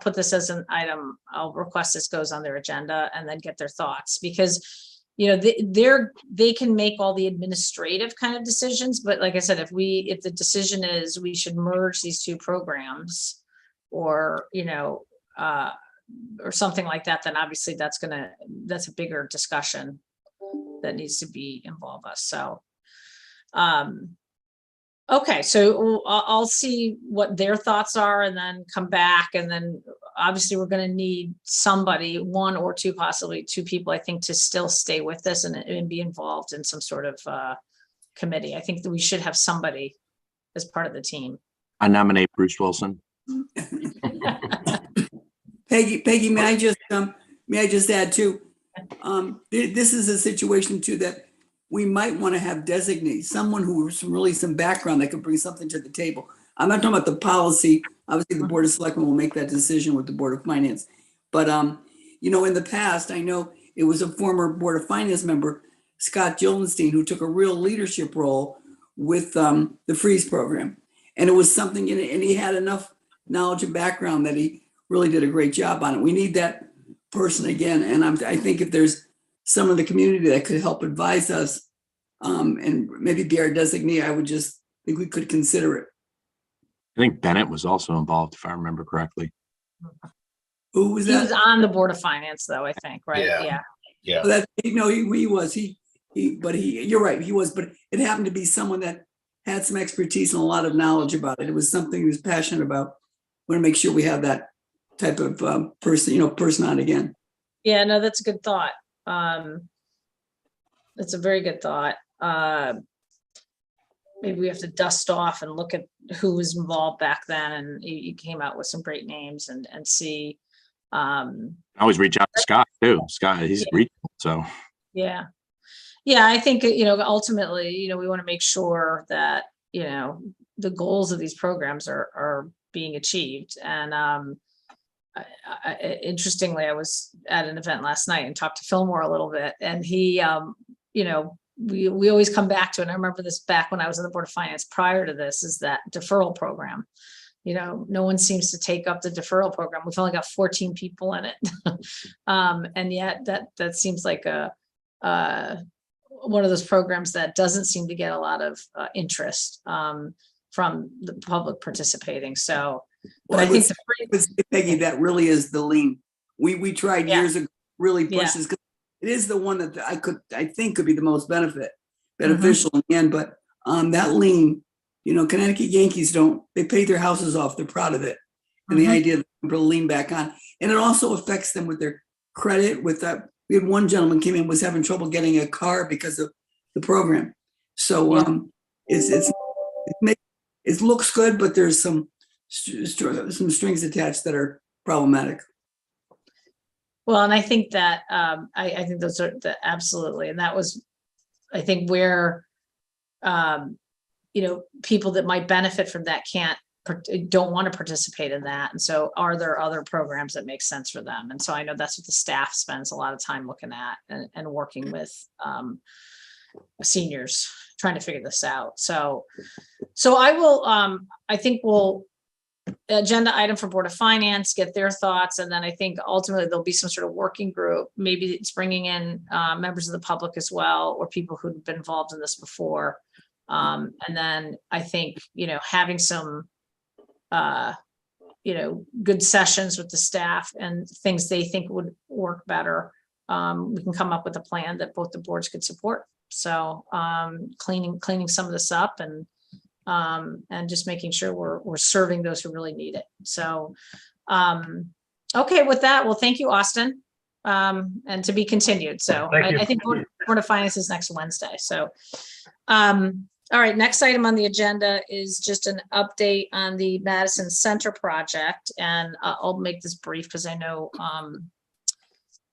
put this as an item. I'll request this goes on their agenda and then get their thoughts, because you know, they can make all the administrative kind of decisions, but like I said, if the decision is we should merge these 2 programs, or you know, or something like that, then obviously that's a bigger discussion that needs to be involve us. So okay, so I'll see what their thoughts are and then come back, and then obviously we're going to need somebody, 1 or 2, possibly 2 people, I think, to still stay with this and be involved in some sort of committee. I think that we should have somebody as part of the team. I nominate Bruce Wilson. Peggy, may I just add too? This is a situation too that we might want to have designate someone who has really some background that could bring something to the table. I'm not talking about the policy. Obviously, the Board of Selectmen will make that decision with the Board of Finance. But, you know, in the past, I know it was a former Board of Finance member, Scott Gildenstein, who took a real leadership role with the freeze program. And it was something, and he had enough knowledge and background that he really did a great job on it. We need that person again. And I think if there's some of the community that could help advise us and maybe be our designee, I would just think we could consider it. I think Bennett was also involved, if I remember correctly. Who was He that? was on the Board of Finance, though, I think, right? Yeah. Oh, that, no, he was, you're right, he was, but it happened to be someone that had some expertise and a lot of knowledge about it. It was something he was passionate about. Want to make sure we have that type of person on again. Yeah, no, that's a good thought. That's a very good thought. Maybe we have to dust off and look at who was involved back then, and you came out with some great names and see. I always reach out to Scott too. Scott, he's reachable, so. Yeah. Yeah, I think, you know, ultimately, you know, we want to make sure that, you know, the goals of these programs are being achieved. And interestingly, I was at an event last night and talked to Fillmore a little bit, and he, you know, we always come back to, and I remember this back when I was on the Board of Finance prior to this, is that deferral program. You know, no one seems to take up the deferral program. We've only got 14 people in it. And yet that seems like one of those programs that doesn't seem to get a lot of interest from the public participating. So, but I think Peggy, that really is the lean. We tried years ago, really push this, 'cause it is the one that I think could be the most beneficial in the end. But that lean, you know, Connecticut Yankees they pay their houses off. They're proud of it. And the idea that they'll lean back on, and it also affects them with their credit. With that, we had one gentleman came in, was having trouble getting a car because of the program. So it looks good, but there's some strings attached that are problematic. Well, and I think that I think those are absolutely, and that was, I think, where you know, people that might benefit from that don't want to participate in that. And so are there other programs that make sense for them? And so I know that's what the staff spends a lot of time looking at and working with seniors, trying to figure this out. So I will, I think we'll agenda item for Board of Finance, get their thoughts. And then I think ultimately there'll be some sort of working group. Maybe it's bringing in members of the public as well, or people who've been involved in this before. And then I think, you know, having some, you know, good sessions with the staff and things they think would work better. We can come up with a plan that both the boards could support. So cleaning some of this up and just making sure we're serving those who really need it. So, okay, with that, well, thank you, Austin. And to be continued. So I think Board of Finance is next Wednesday. So, all right, next item on the agenda is just an update on the Madison Center project. And I'll make this brief because I know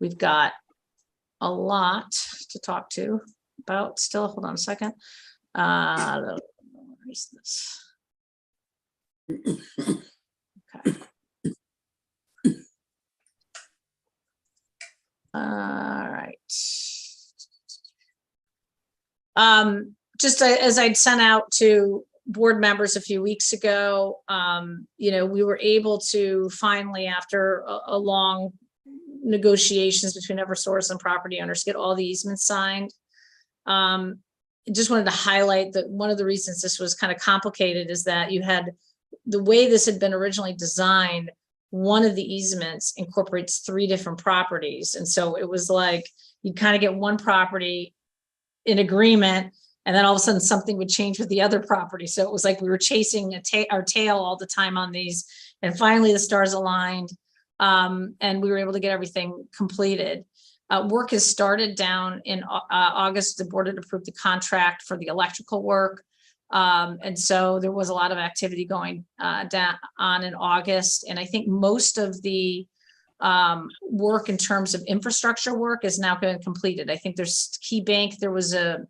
we've got a lot to talk to about still. Hold on a second. is this? Okay. All right. Just as I'd sent out to board members a few weeks ago, you know, we were able to finally, after a long negotiations between Eversource and property owners, get all the easements signed. Just wanted to highlight that one of the reasons this was kind of complicated is that you had the way this had been originally designed. One of the easements incorporates 3 different properties. And so it was like, you kind of get one property in agreement, and then all of a sudden something would change with the other property. So it was like we were chasing our tail all the time on these. And finally the stars aligned, and we were able to get everything completed. Work has started down in August. The board had approved the contract for the electrical work. And so there was a lot of activity going down in August. And I think most of the work in terms of infrastructure work is now been completed. I think there's Key Bank, there was a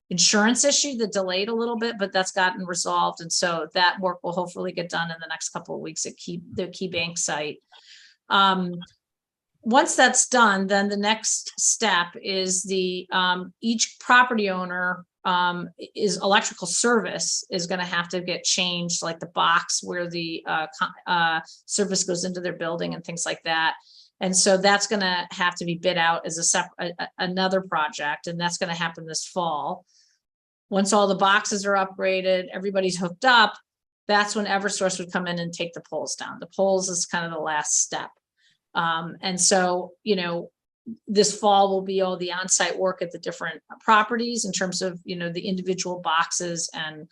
insurance issue that delayed a little bit, but that's gotten resolved. And so that work will hopefully get done in the next couple of weeks at the Key Bank site. Once that's done, then the next step is the each property owner is electrical service is going to have to get changed, like the box where the service goes into their building and things like that. And so that's going to have to be bid out as a separate another project, and that's going to happen this fall. Once all the boxes are upgraded, everybody's hooked up, that's when Eversource would come in and take the poles down. The poles is kind of the last step. And so, you know, this fall will be all the on-site work at the different properties in terms of, you know, the individual boxes, and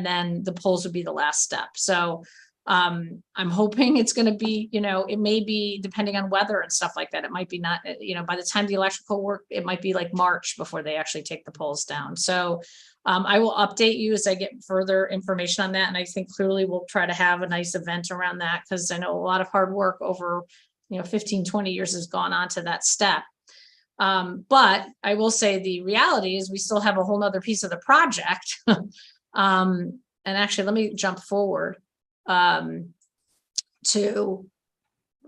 then the poles would be the last step. So I'm hoping it's going to be, you know, it may be depending on weather and stuff like that. It might be not, you know, by the time the electrical work, it might be like March before they actually take the poles down. So I will update you as I get further information on that. And I think clearly we'll try to have a nice event around that, because I know a lot of hard work over, you know, 15, 20 years has gone on to that step. But I will say the reality is we still have a whole nother piece of the project. And actually, let me jump forward to,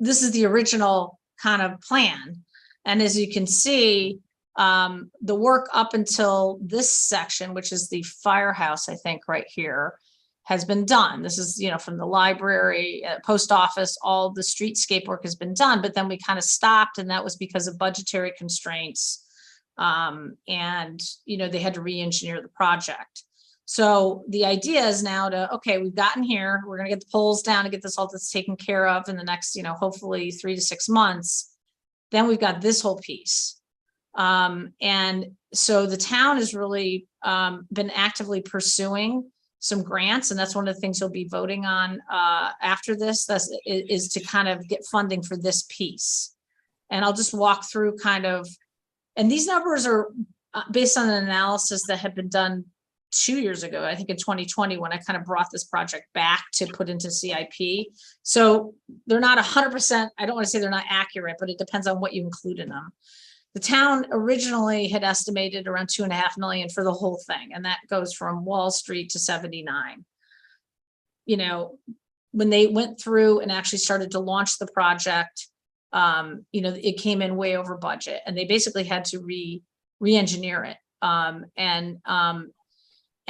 this is the original kind of plan. And as you can see, the work up until this section, which is the firehouse, I think right here, has been done. This is, you know, from the library, post office, all the streetscape work has been done, but then we kind of stopped, and that was because of budgetary constraints. And, you know, they had to re-engineer the project. So the idea is now to, okay, we've gotten here, we're going to get the poles down and get this all that's taken care of in the next, you know, hopefully 3 to 6 months. Then we've got this whole piece. And so the town has really been actively pursuing some grants, and that's one of the things we'll be voting on after this. Is to kind of get funding for this piece. And I'll just walk through kind of, and these numbers are based on an analysis that had been done 2 years ago, I think in 2020, when I kind of brought this project back to put into CIP. So they're not 100%, I don't want to say they're not accurate, but it depends on what you include in them. The town originally had estimated around $2.5 million for the whole thing, and that goes from Wall Street to 79. You know, when they went through and actually started to launch the project, you know, it came in way over budget, and they basically had to re-engineer it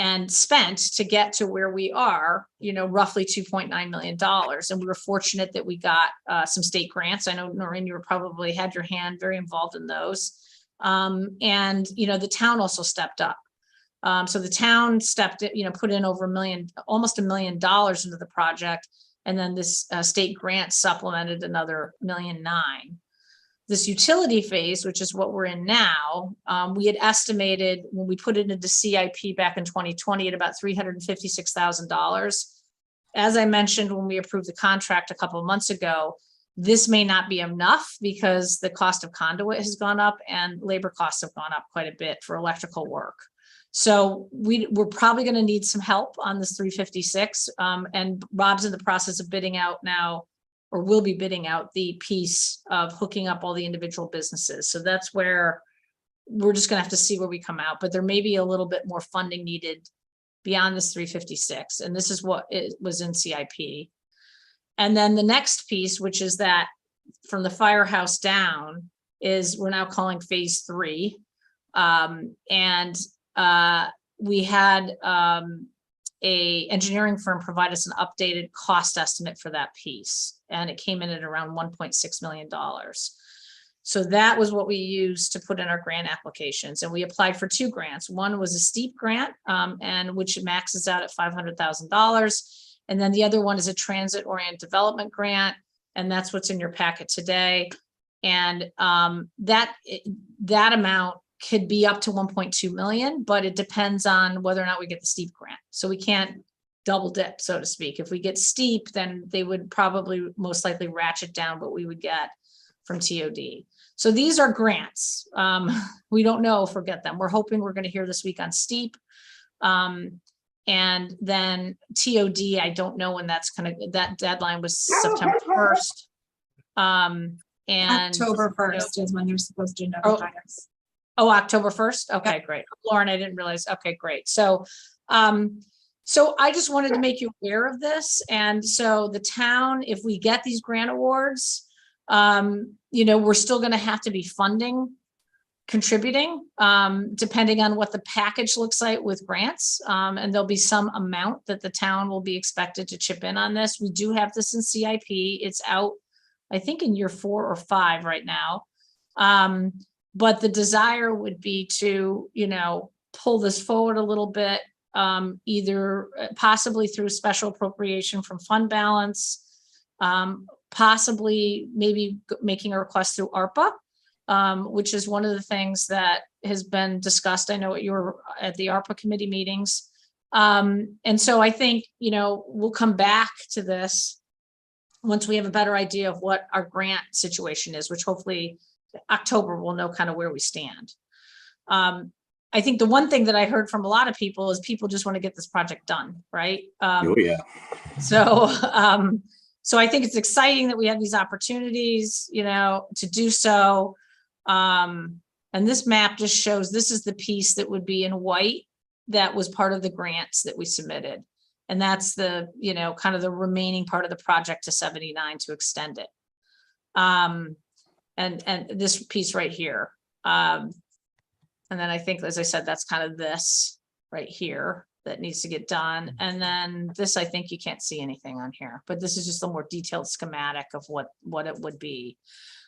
and spent to get to where we are, you know, roughly $2.9 million. And we were fortunate that we got some state grants. I know, Noreen, you were probably had your hand very involved in those. And, you know, the town also stepped up. So the town stepped, you know, put in over almost $1 million into the project. And then this state grant supplemented another $1.9 million. This utility phase, which is what we're in now, we had estimated when we put it into CIP back in 2020 at about $356,000. As I mentioned, when we approved the contract a couple of months ago, this may not be enough because the cost of conduit has gone up and labor costs have gone up quite a bit for electrical work. So we're probably going to need some help on this 356. And Rob's in the process of bidding out now, or will be bidding out the piece of hooking up all the individual businesses. So that's where we're just gonna have to see where we come out, but there may be a little bit more funding needed beyond this 356. And this is what it was in CIP. And then the next piece, which is that from the firehouse down, is we're now calling phase 3. We had a engineering firm provide us an updated cost estimate for that piece, and it came in at around $1.6 million. So that was what we used to put in our grant applications, and we applied for 2 grants. One was a steep grant, and which maxes out at $500,000, and then the other one is a transit-oriented development grant, and that's what's in your packet today. And that amount could be up to 1.2 million, but it depends on whether or not we get the steep grant. So we can't double dip, so to speak. If we get steep, then they would probably most likely ratchet down what we would get from TOD. So these are grants. We don't know if we'll get them. We're hoping we're going to hear this week on steep. And then TOD, I don't know when that's that deadline was September 1st. And October 1st is when they're supposed to notify us. Oh, October 1st. Okay, great. Lauren, I didn't realize. Okay, great. So, so I just wanted to make you aware of this. And so the town, if we get these grant awards, you know, we're still going to have to be contributing, depending on what the package looks like with grants. And there'll be some amount that the town will be expected to chip in on this. We do have this in CIP. It's out, I think, in year 4 or 5 right now. But the desire would be to, you know, pull this forward a little bit, either possibly through special appropriation from fund balance, possibly maybe making a request through ARPA, which is one of the things that has been discussed. I know you were at the ARPA committee meetings. And so I think, you know, we'll come back to this once we have a better idea of what our grant situation is, which hopefully October we'll know kind of where we stand. I think the one thing that I heard from a lot of people is people just want to get this project done, right? Oh, yeah. So, so I think it's exciting that we have these opportunities, you know, to do so. And this map just shows this is the piece that would be in white that was part of the grants that we submitted. And that's the, you know, kind of the remaining part of the project to 79 to extend it. And this piece right here. And then I think, as I said, that's kind of this right here that needs to get done. And then this, I think you can't see anything on here, but this is just a more detailed schematic of what it would be.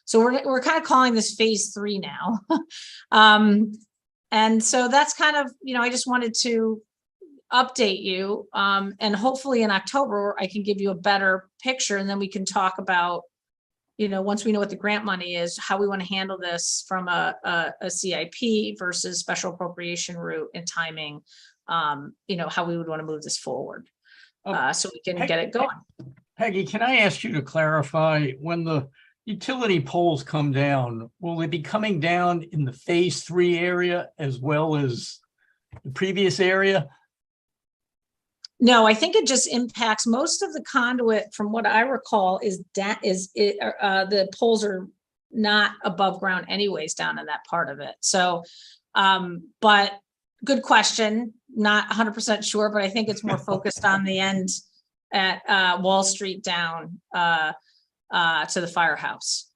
So we're kind of calling this phase 3 now. And so that's kind of, you know, I just wanted to update you. And hopefully in October, I can give you a better picture, and then we can talk about, you know, once we know what the grant money is, how we want to handle this from a CIP versus special appropriation route and timing, you know, how we would want to move this forward, so we can get it going. Peggy, can I ask you to clarify, when the utility poles come down, will they be coming down in the phase 3 area as well as the previous area? No, I think it just impacts most of the conduit, from what I recall, the poles are not above ground anyways down in that part of it. So, but good question. Not 100% sure, but I think it's more focused on the end at Wall Street down to the firehouse.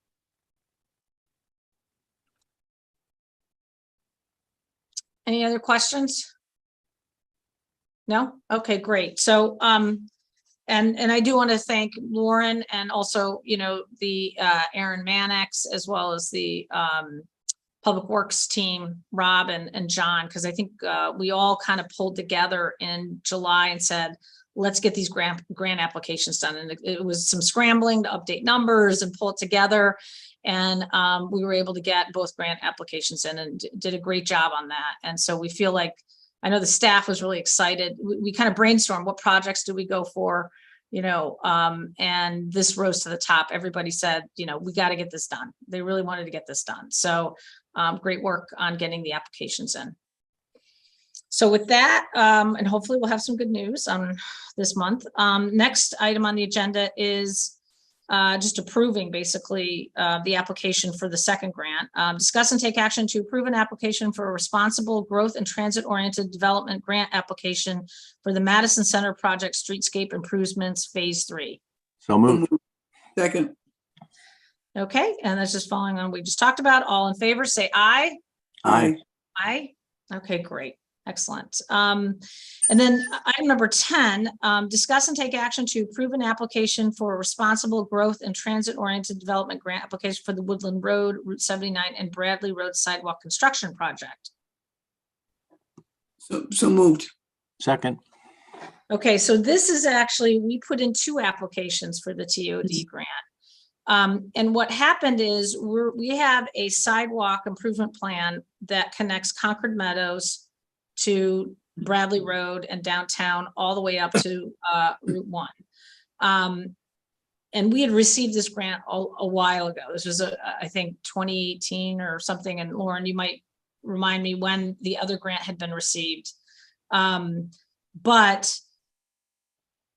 Any other questions? No? Okay, great. So, and I do want to thank Lauren and also, you know, the Aaron Mannix, as well as the Public Works team, Rob and John, because I think we all kind of pulled together in July and said, let's get these grant applications done. And it was some scrambling to update numbers and pull it together. And we were able to get both grant applications in and did a great job on that. And so we feel like, I know the staff was really excited. We kind of brainstormed, what projects do we go for, you know, and this rose to the top. Everybody said, you know, we got to get this done. They really wanted to get this done. So great work on getting the applications in. So with that, and hopefully we'll have some good news this month. Next item on the agenda is just approving basically the application for the second grant. Discuss and take action to approve an application for a responsible growth and transit-oriented development grant application for the Madison Center Project Streetscape Improvements Phase 3. So moved. Second, Okay, and that's just following on what we just talked about. All in favor, say aye. aye. Aye. Okay, great. Excellent. And then item number 10, discuss and take action to approve an application for a responsible growth and transit-oriented development grant application for the Woodland Road, Route 79 and Bradley Road sidewalk construction project. So moved. Second. Okay, so this is actually, we put in 2 applications for the TOD grant. And what happened is we have a sidewalk improvement plan that connects Concord Meadows to Bradley Road and downtown all the way up to Route 1. And we had received this grant a while ago. This was, I think, 2018 or something. And Lauren, you might remind me when the other grant had been received. But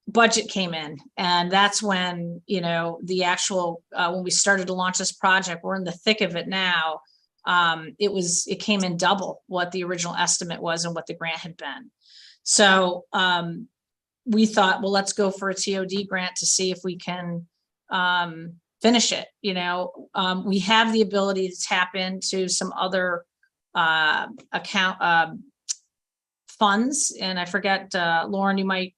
budget came in, and that's when, you know, the actual, when we started to launch this project, we're in the thick of it now. It came in double what the original estimate was and what the grant had been. So we thought, well, let's go for a TOD grant to see if we can finish it. You know, we have the ability to tap into some other account funds, and I forget, Lauren, you might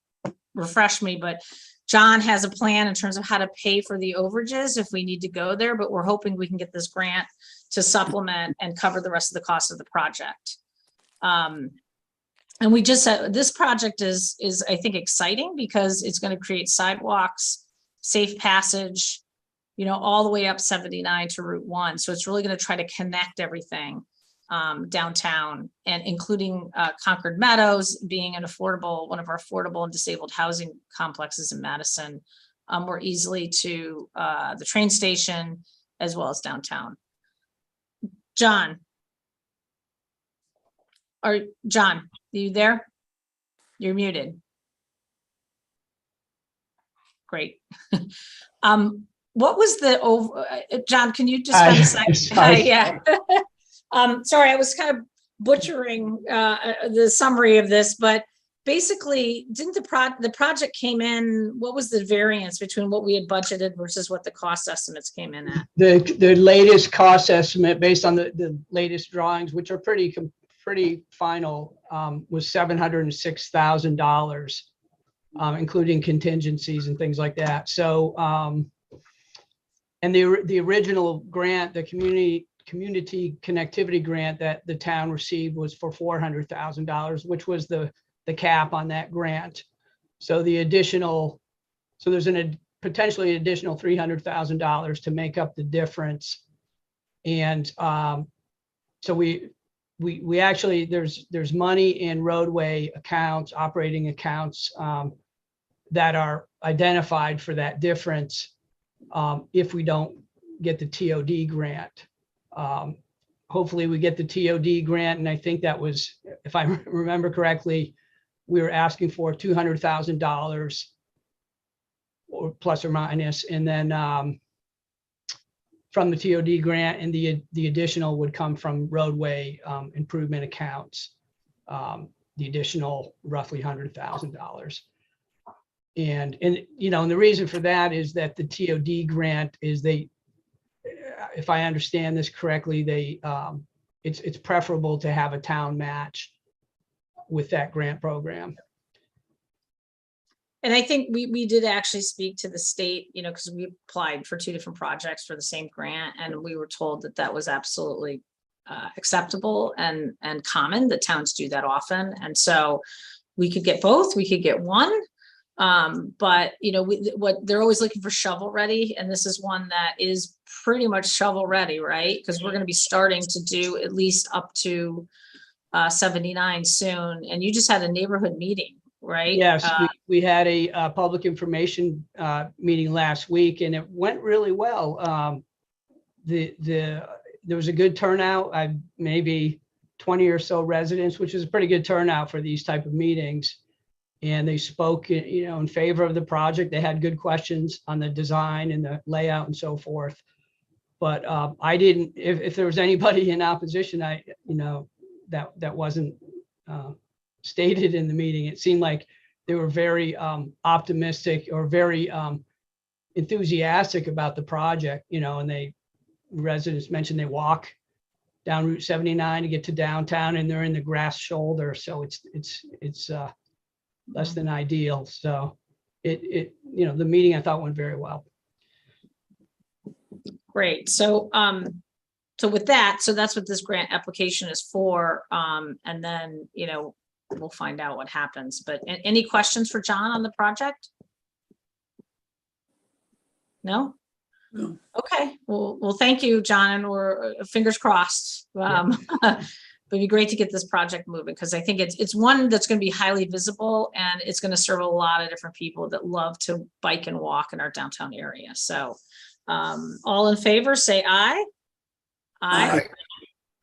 refresh me, but John has a plan in terms of how to pay for the overages if we need to go there, but we're hoping we can get this grant to supplement and cover the rest of the cost of the project. And we just said, this project is I think exciting because it's going to create sidewalks, safe passage, you know, all the way up 79 to Route 1. So it's really going to try to connect everything downtown, and including Concord Meadows being one of our affordable and disabled housing complexes in Madison, more easily to the train station as well as downtown. John, are you there? You're muted. Great. What was the John? Can you just kind of say? Hi, yeah. Sorry, I was kind of butchering the summary of this, but basically, didn't the project came in? What was the variance between what we had budgeted versus what the cost estimates came in at? The latest cost estimate, based on the latest drawings, which are pretty final, was $706,000, including contingencies and things like that. So, and the original grant, the community connectivity grant that the town received, was for $400,000, which was the cap on that grant. So there's potentially additional $300,000 to make up the difference. And so we actually, there's money in roadway accounts, operating accounts, that are identified for that difference if we don't get the TOD grant. Hopefully we get the TOD grant, and I think that was, if I remember correctly, we were asking for $200,000 or plus or minus, and then from the TOD grant, and the additional would come from roadway improvement accounts, the additional roughly $100,000. And you know, and the reason for that is that the TOD grant is, if I understand this correctly, it's preferable to have a town match with that grant program. And I think we did actually speak to the state, you know, because we applied for 2 different projects for the same grant, and we were told that that was absolutely acceptable and common, that towns do that often. And so we could get both, we could get one. But you know, what they're always looking for shovel ready, and this is one that is pretty much shovel ready, right? Because we're going to be starting to do at least up to 79 soon. And you just had a neighborhood meeting, right? Yes, we had a public information meeting last week, and it went really well. There was a good turnout. Maybe 20 or so residents, which is a pretty good turnout for these type of meetings. and they spoke, in favor of the project. They had good questions on the design and the layout and so forth. But I didn't, if there was anybody in opposition, that wasn't stated in the meeting. It seemed like they were very optimistic or very enthusiastic about the project, and residents mentioned they walk down Route 79 to get to downtown, and they're in the grass shoulder, so it's less than ideal. So the meeting I thought went very well. Great. So with that, so that's what this grant application is for. And then, we'll find out what happens. But any questions for John on the project? No? No. Okay. Well, thank you, John. And we're fingers crossed. It'd be great to get this project moving, because I think it's one that's going to be highly visible, and it's going to serve a lot of different people that love to bike and walk in our downtown area. So all in favor, say aye. Aye.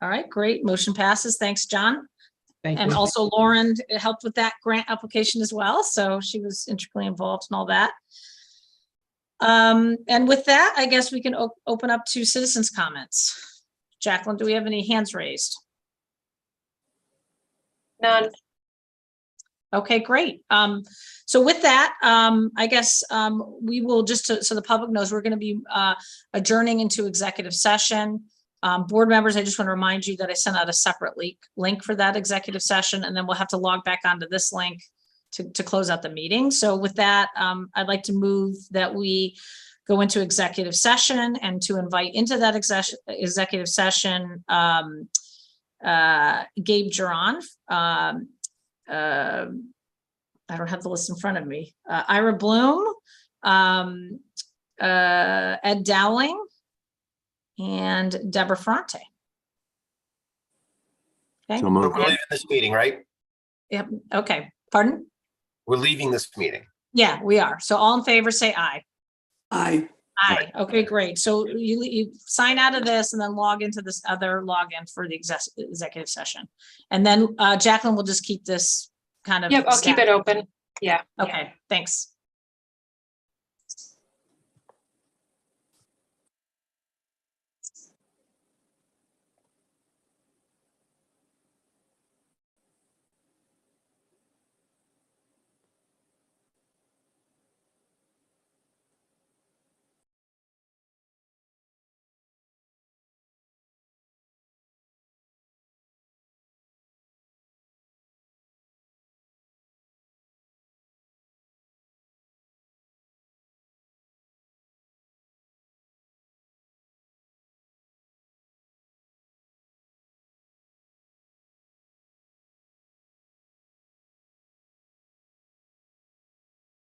All right, great. Motion passes. Thanks, John. Thank And you. also Lauren helped with that grant application as well. So she was intricately involved in all that. And with that, I guess we can open up to citizens' comments. Jacqueline, do we have any hands raised? None. Okay, great. So with that, I guess we will so the public knows, we're going to be adjourning into executive session. Board members, I just want to remind you that I sent out a separate link for that executive session, and then we'll have to log back onto this link to close out the meeting. So with that, I'd like to move that we go into executive session, and to invite into that executive session Gabe Giron, I don't have the list in front of me, Ira Bloom, Ed Dowling, and Deborah Ferrante. Okay. So We're moved. leaving this meeting, right? Yep. Okay. Pardon? We're leaving this meeting. Yeah, we are. So all in favor, say aye. Aye. Aye. Okay, great. So you sign out of this and then log into this other login for the executive session. And then Jacqueline will just keep this kind of. Yep, I'll keep it static. open. Yeah. Okay, thanks.